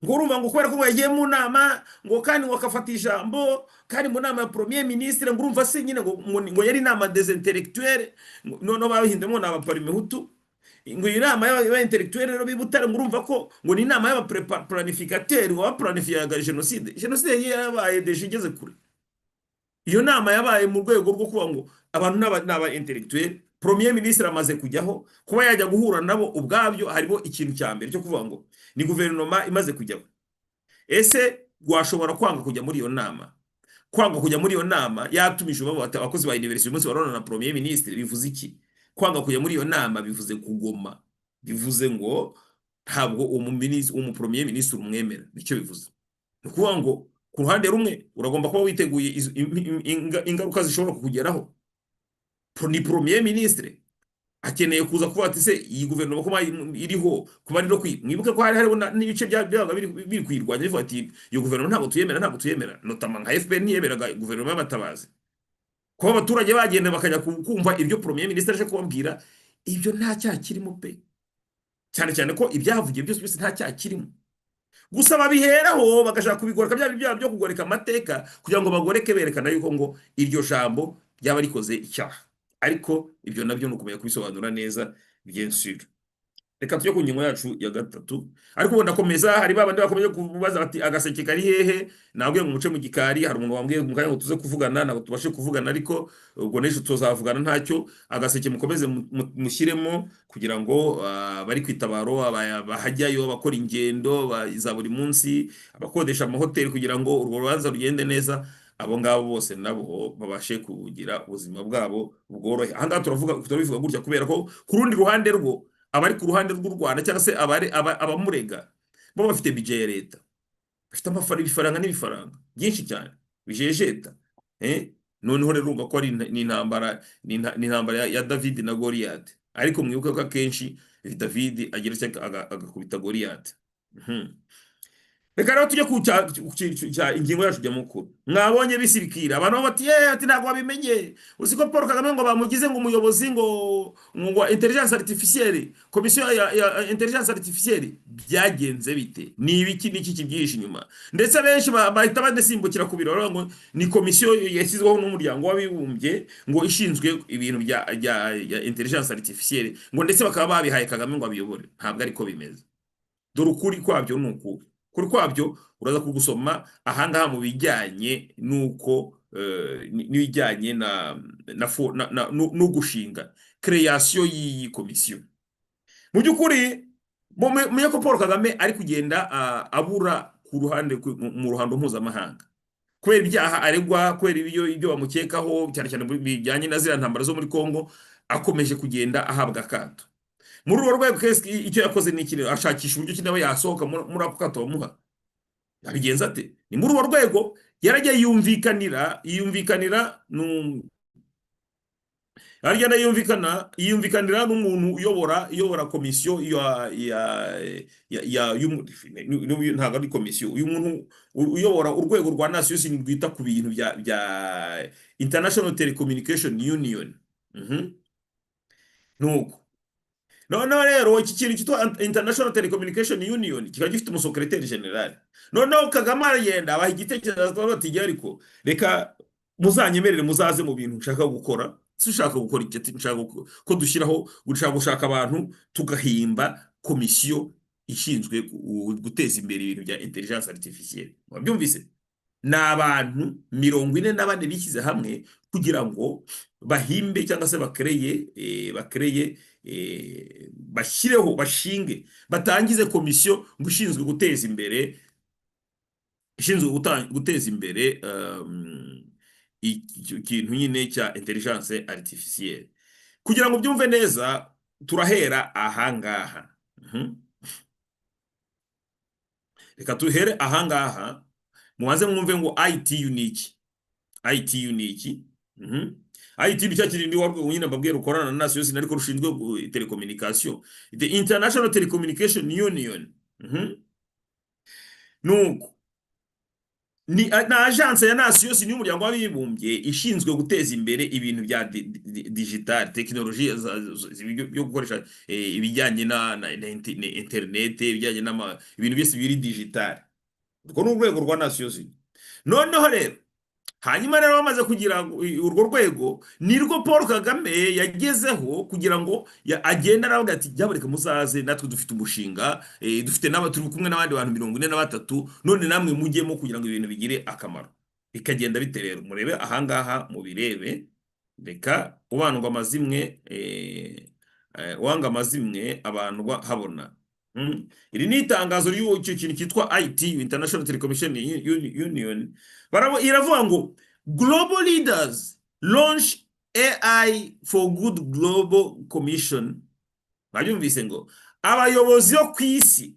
ngo urumva ngo kubera ko yagiye mu nama ngo kandi ngo akafata ijambo kandi mu nama ya premier ministre ngo urumva se nyine ngo yari inama des intellectuels none babihindemo n'aba parimehutu ngo iyi nama y'aba intellectuels rero bibutare ngo urumva ko ngo ni inama y'aba planificateur wa planifiyaga jenoside yabaye deje igeze kure iyo nama yabaye mu rwego rwo kuba ngo abantu n'aba intellectuels premier ministre amaze kujyaho kuba yajya guhura nabo ubwabyo harimo ikintu cya mbere cyo kuvuga ngo ni guverinoma imaze kujyaho ese washobora kwanga kujya muri iyo nama yatumije abakozi ba university umunsi warona na premier ministre bivuze iki kwanga kujya muri iyo nama bivuze kugoma bivuze ngo ntabwo umu premier ministre umwemera nicyo bivuze ni ukuvuga ngo ku ruhande rumwe uragomba kuba witeguye ingaruka zishobora kukugeraho ni premier ministre akeneye kuza kuvuga ati se iyi guverinoma kuba iriho kuba rero mwibuke ko hariho n'ibice byabaga biri kwirwanya bivuga ati iyo guverinoma ntabwo tuyemera notama nka FPR ntiyemeraga guverinoma y'abatabazi kuba abaturage bagenda bakajya kumva ibyo premier ministre aje kubabwira ibyo nta cyaha kirimo pe cyane cyane ko ibyavugiye byose nta cyaha kirimo gusa babiheraho bagashaka kubigoreka byo kugoreka amateka kugira ngo bagoreke berekana yuko ngo iryo jambo ryaba rikoze icyaha ariko ibyo nabyo nukumenya kubisobanura neza bien sûr reka tujye ku ngingo yacu ya gatatu ariko ubona komeza hari babandi bakomeje kubaza bati agaseke kari hehe nabwiye ngo muce mu gikari hari umuntu wambwiye mu kanya ngo tuze kuvugana ntabwo tubashe kuvugana ariko ubwo n'ejo tuzavugana ntacyo agaseke mukomeze mushyiremo kugira ngo bari kwitabaro bahajyayo bakora ingendo za buri munsi abakodesha amahoteli kugira ngo urwo rubanza rugende neza abo ngabo bose nabo babashe kugira ubuzima bwabo bworohe ahangaha turabivuga gutya kubera ko ku rundi ruhande rwo abari ku ruhande rw'u Rwanda cyangwa se abamurega bo bafite budget ya leta bafite ibifaranga n'ibifaranga byinshi cyane bijejeta noneho rero urumva ko ari intambara ya David na Goliath ariko mwibuke ko akenshi David agira agakubita Goliath reka rero tujye ku ingingo yacu nyamukuru. Mwabonye bisirikira abantu bati ati ntabwo wabimenye, uzi ko Paul Kagame ngo bamugize ngo umuyobozi ngo intelligence artificielle, komisiyo ya intelligence artificielle. Byagenze bite? Ni ibiki niki kibyihishe inyuma? Ndetse benshi bahita badesimbukira ku biro ngo ni komisiyo yashyizweho n'umuryango w'abibumbye ngo ishinzwe ibintu bya intelligence artificielle, ngo ndetse bakaba babihaye Kagame ngo abiyobore. Ntabwo ariko bimeze. Dore ukuri kwabyo ni uku. Kuri kwabyo uraza kugusoma ahangaha mu bijyanye nuko n'ibijyanye no gushinga création y'iyi komisiyo. Mu by'ukuri muye ko Paul Kagame ari kugenda abura ku ruhande mu ruhando mpuzamahanga kubera ibyaha aregwa, kubera ibyo bamukekaho cyane cyane bijyanye na ziriya ntambara zo muri Kongo, akomeje kugenda ahabwa akato. Muri urwo rwego icyo yakoze ni ikirere ashakisha uburyo ki nawe yasohoka muri ako kato bamuha. Yabigenza ate? Ni muri urwo rwego yaragiye yumvikanira n'umuntu uyobora komisiyo ntabwo ari komisiyo, uyu muntu uyobora urwego rwa Nations Unies rwita ku bintu bya International Telecommunication Union. Nuko noneho rero iki kintu cyitwa International Telecommunication Union kikaba gifite umusekreteri general. Noneho Kagame aragenda abaha igitekerezo bati ariko reka muzanyemerere muzaze mu bintu nshaka gukora. Si ushaka gukora iki? Nshaka ko dushyiraho gushaka abantu tugahimba komisiyo ishinzwe guteza imbere ibintu bya intelligence artificielle. Wabyumvise? N'abantu 44 bishyize hamwe kugira ngo bahimbe cyangwa se bashyireho bashinge batangize komisiyo ngo ishinzwe guteza imbere ikintu nyine cya intelligence artificielle. Kugira ngo byumve neza turahera ahangaha. Reka tuhere ahangaha mubanze mwumve ngo IT unique. IT ni cya kintu warwo nyine mbabwira ukorana na Nations Unies ariko rushinzwe telecommunication, the International Telecommunication Union. Nuko ni agence ya Nations Unies y'umuryango w'abibumbye ishinzwe guteza imbere ibintu bya digital technology byo gukoresha ibijyanye na internet, ibijyanye ibintu byose biri digital. Urwo ni urwego rwa Nations Unies. Noneho rero hanyuma rero bamaze kugira urwo rwego nirwo Paul Kagame yagezeho kugira ngo agenda aravuga ati byabareka muzaze natwe dufite umushinga, dufite turi kumwe n'abandi bantu 43, none namwe mujyemo kugira ngo ibintu bigire akamaro. Bikagenda bite rero? Murebe ahangaha mubirebe. Reka ubandwa amazimwe wanga amazimwe abantu habona. Iri ni itangazo ry'icyo kintu cyitwa IT, International Telecommunication Union. Iravuga ngo global leaders launch AI for Good Global Commission. Babyumvise ngo abayobozi yo ku isi,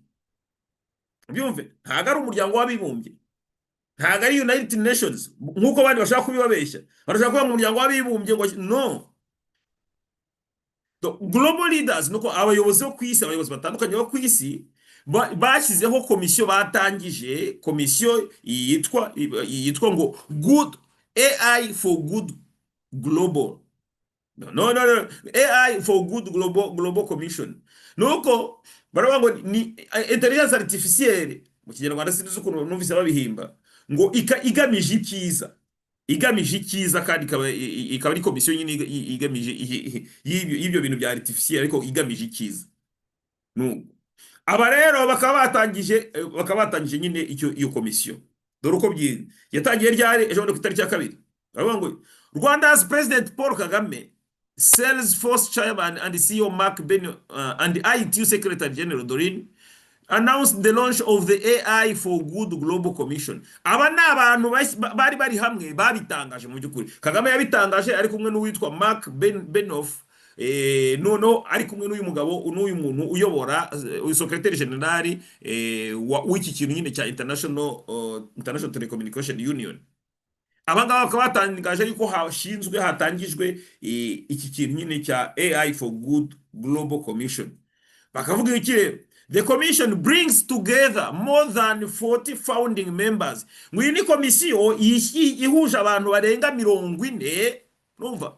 byumve, ntago ari umuryango w'abibumbye, ntago ari United Nations nkuko bandi bashaka kubibabeshya, barashaka kuba mu muryango w'abibumbye ngo no. Global leaders nuko abayobozi bo ku isi, abayobozi batandukanye bo ku isi bashyizeho komisiyo, batangije komisiyo yitwa ngo Good AI for Good Global AI for Good Global Commission. Nuko baravuga ngo ni intelligence artificielle mu Kinyarwanda sinzi ukuntu numvise babihimba ngo igamije icyiza kandi ikaba ari komisiyo nyine igamije y'ibyo bintu bya artificielle ariko igamije icyiza. Aba rero bakaba batangije nyine iyo komisiyo. Dore uko yatangiye ryari ejo ku itariki ya 2. Baravuga ngo Rwanda's President Paul Kagame, Salesforce Chairman and CEO Mark Benioff and IT Secretary General Doreen announced the launch of the AI for Good Global Commission. Aba ni abantu bari hamwe babitangaje mu by'ukuri. Kagame yabitangaje ari kumwe n'uwitwa Mark Benioff, no ari kumwe n'uyu mugabo n'uyu muntu uyobora Secretary General w'iki kintu nyine cya International Telecommunication Union. Abangaba bakaba batangaje yuko hatangijwe iki kintu nyine cya AI for Good Global Commission. Bakavuga iki? The commission brings together more than 40 founding members. Ngo iyi ni komisiyo ihuje abantu barenga 40, numva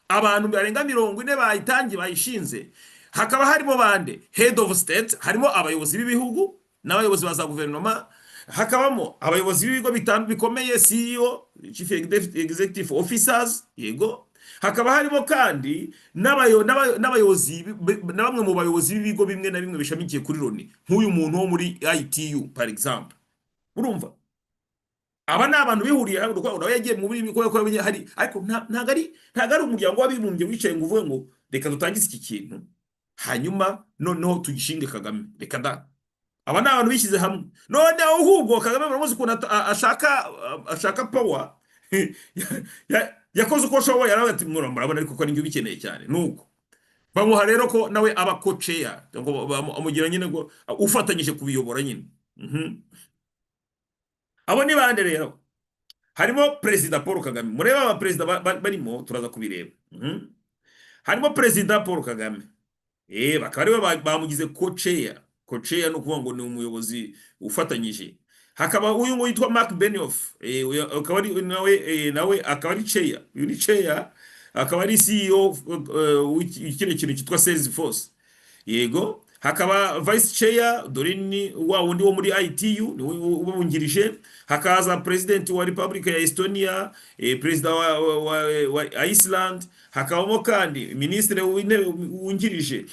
abantu barenga 40 bayitangiye bayishinze. Hakaba harimo bande head of state, harimo abayobozi b'ibihugu n'abayobozi ba za guverinoma, hakabamo abayobozi b'ibigo bikomeye CEO, chief executive officers, yego. Hakaba harimo kandi n'abayobozi na bamwe mu bayobozi b'ibigo bimwe na bimwe bishamikiye kuri Loni, nk'uyu muntu wo muri ITU par exemple. Urumva aba ni abantu bihuriye hamwe uko nawe yagiye mu biri ko hari, ariko ntago ari umuryango w'abibumbye wicaye ngo uvuge ngo reka dutangize iki kintu hanyuma noneho tugishinge Kagame. Reka da, aba ni abantu bishyize hamwe. None ahubwo Kagame baramuzi ukuntu ashaka power yakoze uko ashoboye, yaravuga ati murabona ariko ko ari njye ubikeneye cyane, nuko bamuha rero ko nawe aba co-chair, ngo bamugira nyine ngo ufatanyije kubiyobora nyine. Abo ni bande rero? Harimo Perezida Paul Kagame. Mureba aba perezida barimo, turaza kubireba. Harimo Perezida Paul Kagame, bakaba ari bamugize co-chair. Co-chair no kuvuga ngo ni umuyobozi ufatanyije. Hakaba uyu ngo yitwa Mark Benioff, akaba ari nawe akaba ari chair. Uyu ni chair, akaba ari CEO w'ikindi kintu cyitwa Salesforce, yego. Hakaba vice chair Dorini wa wundi wo muri ITU ni ubungirije. Hakaza president wa Republic ya Estonia, president wa Iceland. Hakabamo kandi ministre wungirije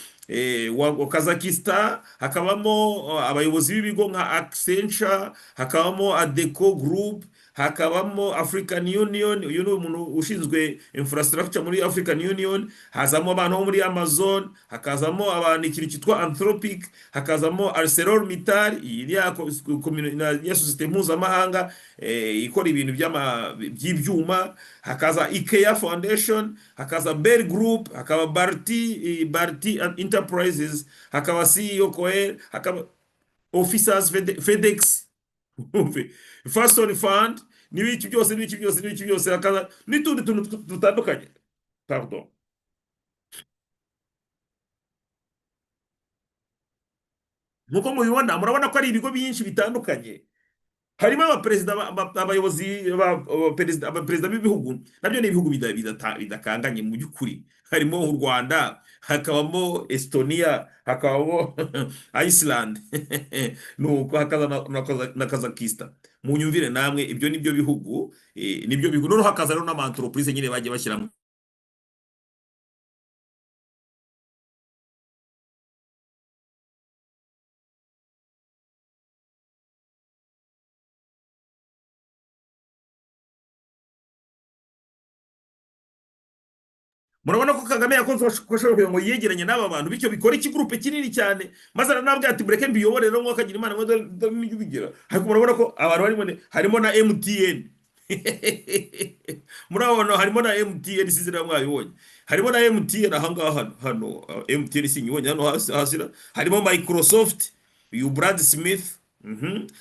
wa Kazakhstan. Hakabamo abayobozi b'ibigo nka Accenture, hakabamo Adeco Group, hakabamo African Union, uyu ni umuntu ushinzwe infrastructure muri African Union. Hazamo abantu bo muri Amazon, hakazamo abantu ikintu cyitwa Anthropic, hakazamo ArcelorMittal, iyi ya societe mpuzamahanga ikora ibintu by'ibyuma. Hakaza IKEA Foundation, hakaza Bell Group, hakaba Barti Enterprises, hakaba CEO Coel, hakaba Officers FedEx, Fashion Fund, n'ibiki byose hakaza n'utundi tuntu dutandukanye. Pardon. Nkuko mubibona, murabona ko ari ibigo byinshi bitandukanye. Harimo abayobozi abaperezida b'ibihugu, nabyo ni ibihugu bidakanganye mu by'ukuri. Harimo u Rwanda, hakabamo Estonia, hakabamo Iceland, nuko hakaza na Kazakhstan. Munyumvire namwe, ibyo nibyo bihugu, noneho hakaza rero n'ama entreprise nyine bagiye bashyiramo. Murabona ko Kagame yakoze uko ashoboye ngo yegeranye n'aba bantu, bityo bikora iki groupe kinini cyane, maze aranabwira ati mureke mbiyobore rero mwakagira Imana bigira. Ariko murabona ko abantu harimo na MTN. Murabona harimo na MTN, sizira mwabibonye. Harimo na MTN ahangaha hano MTN sinyibonye hano hasi. Harimo Microsoft, uyu Brad Smith,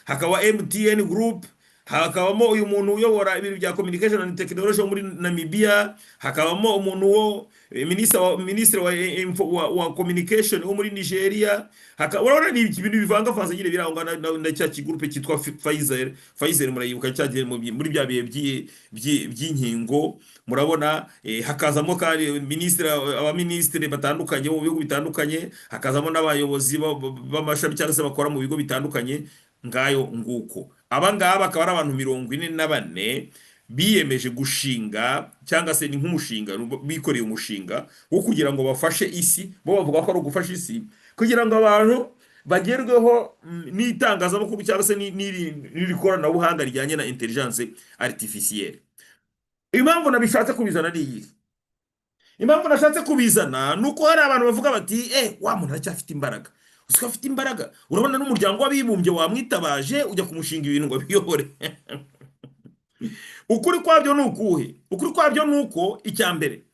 hakaba MTN Group, hakabamo uyu muntu uyobora ibintu bya communication and technology muri Namibia, hakabamo umuntu wo ministre wa communication wo muri Nigeria. Urabona ni ibintu bivanga fanze nyine birangwa na cya kigroupe cyitwa Pfizer murayibuka cyagiye muri bya bihe by'inkingo. Murabona hakazamo kandi abaministre batandukanye mu bihugu bitandukanye, hakazamo n'abayobozi b'amashami cyangwa se bakora mu bigo bitandukanye. Ngayo nguko abangaba akaba ari abantu 44 biyemeje gushinga, cyangwa se ni nk'umushinga bikoreye umushinga wo kugira ngo bafashe isi. Bo bavuga ko ari ugufasha isi kugira ngo abantu bagerweho n'itangazamakuru cyangwa se n'irikoranabuhanga rijyanye na intelligence artificielle. Impamvu nabishatse kubizana ni iyi. Impamvu nashatse kubizana nuko hari abantu bavuga bati wa muntu aracyafite imbaraga. Usiko afite imbaraga, urabona n'umuryango w'abibumbye wamwitabaje ujya kumushinga ibintu ngo biyobore. Ukuri kwabyo nukuhe? Ukuri kwabyo nuko icyambere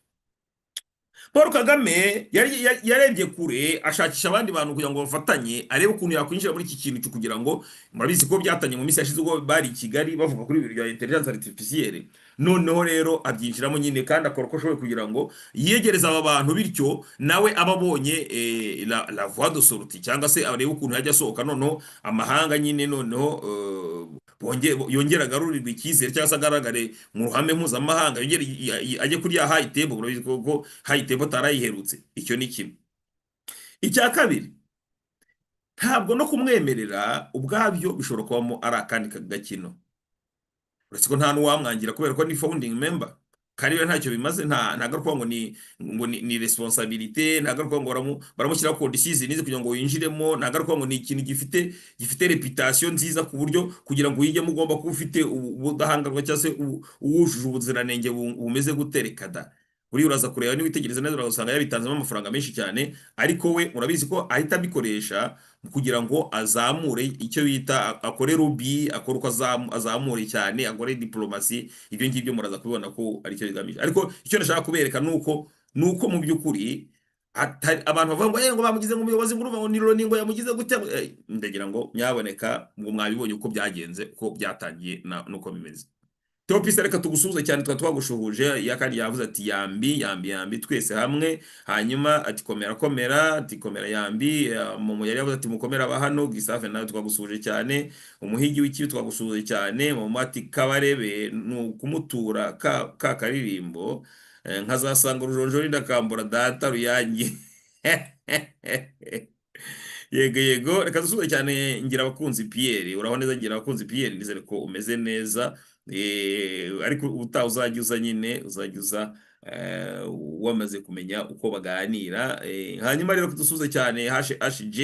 Paul Kagame yarebye kure ashakisha abandi bantu kugira ngo bafatanye arebe ukuntu yakwinjira muri iki kintu cyo kugira ngo murabizi ko byatanye mu minsi yashize ubwo bari i Kigali bavuga kuri ibintu bya intelligence artificielle, noneho rero abyinjiramo nyine kandi akora uko ashoboye kugira ngo yiyegereze aba bantu bityo nawe aba abonye la voie de sortie cyangwa se arebe ukuntu yajya asohoka noneho amahanga nyine noneho yongera agarurirwa icyizere cyangwa se agaragare mu ruhame mpuzamahanga ajye kuri ya high table. Murabizi ko high table atarayiherutse. Icyo ni kimwe. Icya kabiri, ntabwo no kumwemerera ubwabyo bishobora kubamo ari akandi gakino, uretse ko nta n'uwamwangira kubera ko ni founding member kandi we ntacyo bimaze, ntago kuvuga ngo ni responsabilité, ntago kuvuga ngo baramushyiraho conditions nize kugira ngo yinjiremo, ntago kuvuga ngo ni ikintu gifite reputation nziza ku buryo kugira ngo uyijyemo ugomba kuba ufite ubudahangarwa cyangwa se uwujuje ubuziranenge bumeze gutereka da. Uri uraza kureba niba witegereza neza urasanga yabitanzemo amafaranga menshi cyane, ariko we murabizi ko ahita abikoresha kugira ngo azamure icyo bita akore lobby, akora uko azamure cyane, akore diplomasi. Ibyo ngibyo muraza kubibona ko ari cyo bigamije, ariko icyo nashaka kubereka nuko mu by'ukuri abantu bavuga ngo bamugize nk'umuyobozi ngo niro ningo yamugize gute, ndagira ngo nyaboneka ngo mwabibonye uko byagenze, uko byatangiye nuko bimeze. Topisi reka tugusuhuze cyane, twagushuhuje yakandi yavuze ati yambi twese hamwe, hanyuma ati komera ati komera yambi, mu yari yavuze ati mukomera abahano. Gisafe nawe twagusuhuje cyane, umuhigi w'ikibi twagusuhuje cyane, mu mati Kabarebe kumutura ka karirimbo nkazasanga urujonjori ndakambura data ruyange. Yego reka dusuhuze cyane ngira abakunzi Pierre, uraho neza ngira abakunzi Pierre, ndizere ko umeze neza. Ariko ubutaha uzajya uza nyine uzajya uza wamaze kumenya uko baganira. Hanyuma rero dusuhuze cyane HJ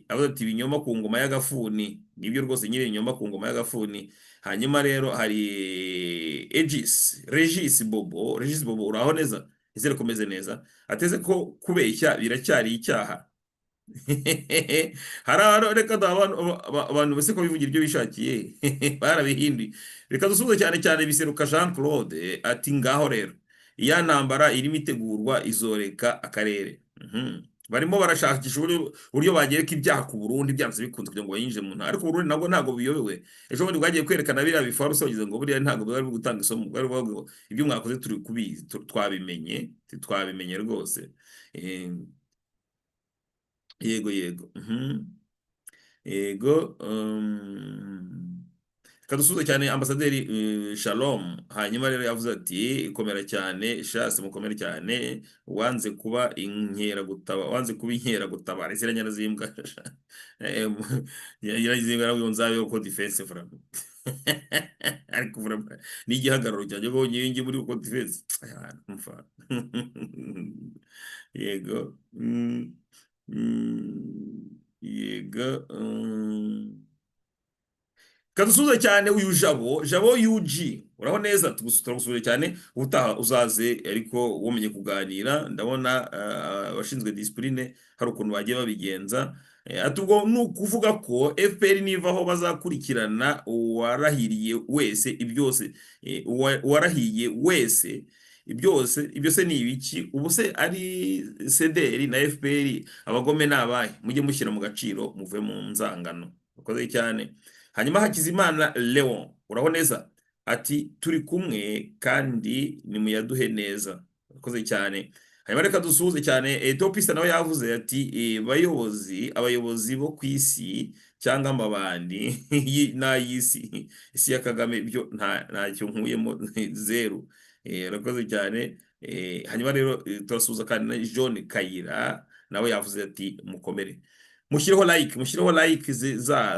avuga ati ibinyoma ku ngoma y'agafuni, nibyo rwose nyine ibinyoma ku ngoma y'agafuni. Hanyuma rero hari Regis Bobo, uraho neza, izere komeze neza, ateze ko kubeshya biracyari icyaha. Reka abantu bose ko bivugira ibyo bishakiye barabihinduye. Reka dusuhuze cyane Biseruka Jean Claude ati ngaho rero iya ntambara irimo itegurwa izoreka akarere. Barimo barashakisha uburyo bagereka ibyaha ku Burundi byanze bikunze kugira ngo bayinjire mu ntara, ariko Burundi nabwo ntabwo biyobewe. Ejo bundi bwagiye kwerekana biriya bifaru bagize ngo buriya ntabwo bari gutanga isomo, bari bavuga ibyo mwakoze turi kubizi, twabimenye rwose. Yego kadusuze cyane ambasaderi Shalom. Hanyuma rero yavuze ati ikomera cyane shase mukomere cyane, wanze kuba inkera gutabara isira nyarazimbwa nyarazimbwa nawe nzabe uko defense from ariko vura ni igihagararo cyanjye bonye yingi muri uko defense mfa. Yego yego kadusuze cyane uyu Jabo UG, uraho neza, tugusuje cyane, utaha uzaze ariko womenye kuganira. Ndabona abashinzwe discipline hari ukuntu bagiye babigenza. Atubwo nukuvuga ko FPR nivaho bazakurikirana uwarahiriye wese ibyose, uwarahiye wese byose ni ibiki ubuse ari CDR na FPR abagome nabaye, mujye mushyira mu gaciro muve mu nzangano. Ukoze cyane. Hanyuma Hakizimana Leon, uraho neza, ati turi kumwe kandi nimuyaduhe neza. Ukoze cyane. Hanyuma reka dusuhuze cyane Topista nawe yavuze ati abayobozi bo ku isi cyangwa amabandi n'ay'isi ya Kagame byo ntacyo nkuyemo zero. Urakoze cyane. Hanyuma rero turasuhuza kandi na John Kayira nawe yavuze ati mukomere, mushyireho like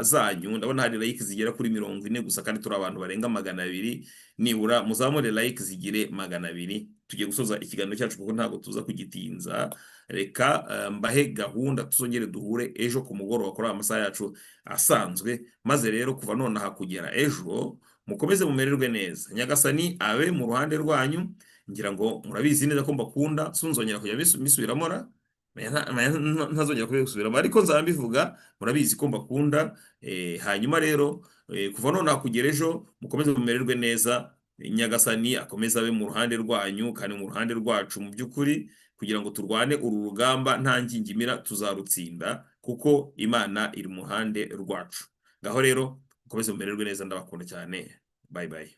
zanyu. Ndabona hari like zigera kuri 40 gusa kandi turi abantu barenga 200, nibura muzamure like zigire 200. Tugiye gusoza ikiganiro cyacu kuko ntabwo tuza kugitinza. Reka mbahe gahunda tuzongere duhure ejo ku mugoroba kuri amasaha yacu asanzwe, maze rero kuva none hakugera ejo mukomeze mumererwe neza. Nyagasani abe mu ruhande rwanyu, ngira ngo murabizi neza ko mbakunda, sunzongera kujya misubiramo ntazongera kubisubiramo, ariko nzambivuga murabizi ko mbakunda. Hanyuma rero kuva none hakugera ejo mukomeze mumererwe neza. Nyagasani akomeze abe mu ruhande rwanyu kandi mu ruhande rwacu mu by'ukuri, kugira ngo turwane uru rugamba nta ngingimira, tuzarutsinda kuko Imana iri mu ruhande rwacu. Ngaho rero mukomeze mumererwe neza, ndabakunda cyane. Bye bye.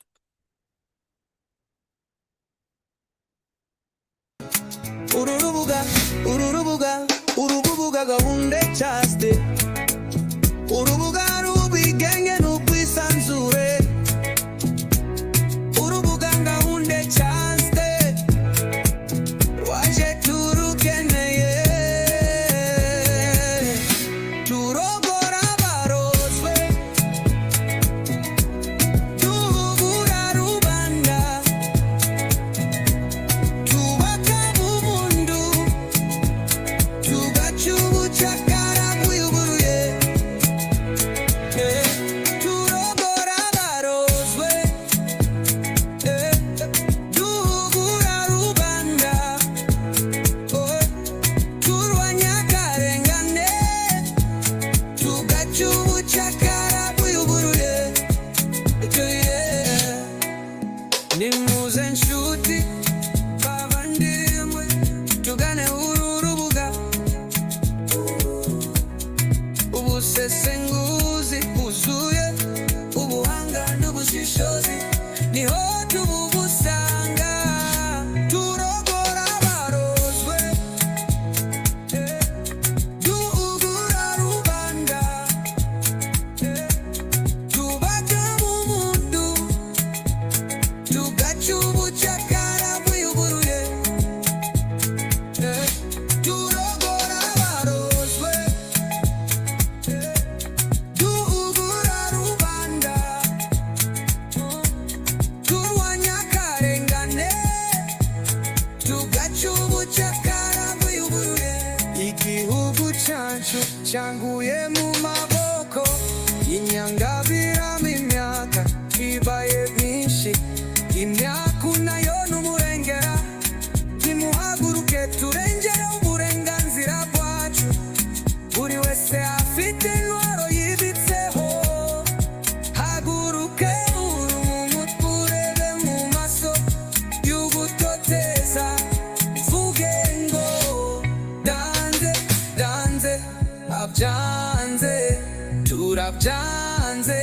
urubuga gahunda cyaste, urubuga rubigenge n'ubwisanzure, urubuga gahunda cyaste, waje turukeneye, turogora abarozwe, duhugura rubanda, tubaka mu bundu, tugaca ubucakara bwiyuguruye, turogora abarozwe, duhugura rubanda, turwanya akarengane, tugaca ubucakara bwiyuguruye. Nimuze nshuti bavandimwe, tugane uru rubuga, ubusesenguzi bwuzuye, ubuhanga n'ubushishozi niho tubusanga, turogora abarozwe, duhugura rubanda, tubaka mu mundu, tugaca ubucakara bwiyuguruye, turogora abarozwe, duhugura rubanda, turwanya akarengane, tugaca ubucakara bwiyuguruye. Igihugu cyacu cyanguye mu maboko y'inyangabirama, imyaka ibaye myinshi, imyaka nayo n'umurengera, nimuhaguruke turengere uburenganzira bwacu, buri wese afite intwaro yibitseho, haguruke urumu turebe mu maso y'ugutoteza, vuge ngo danze danze, abyanze turabyanze,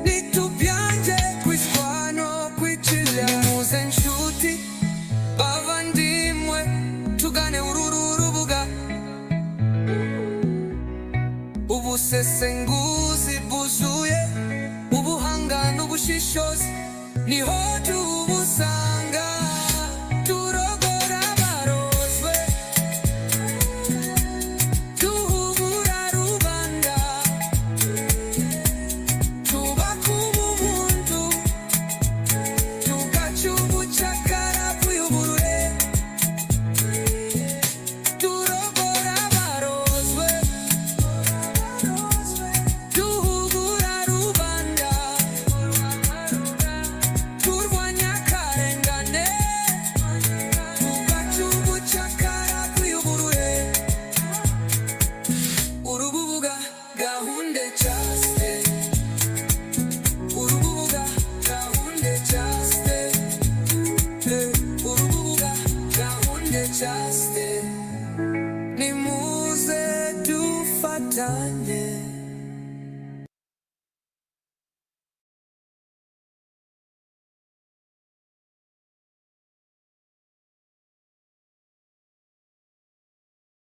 nitubyanze kwicwa no kwicira. Nimuze nshuti bavandimwe, tugane uru rubuga, ubusesenguzi bwuzuye, ubuhanga n'ubushishozi niho tubusanga, turogora abarozwe, duhugura rubanda, tubaka ubuntu, tugaca ubucakara bwiyuguruye, turogora abarozwe, duhugura rubanda, turwanya akarengane, tugaca ubucakara bwiyuguruye. Urubuga gahunda cyaste, urubuga gahunda cyaste, urubuga gahunda cyaste, nimuze dufatanye.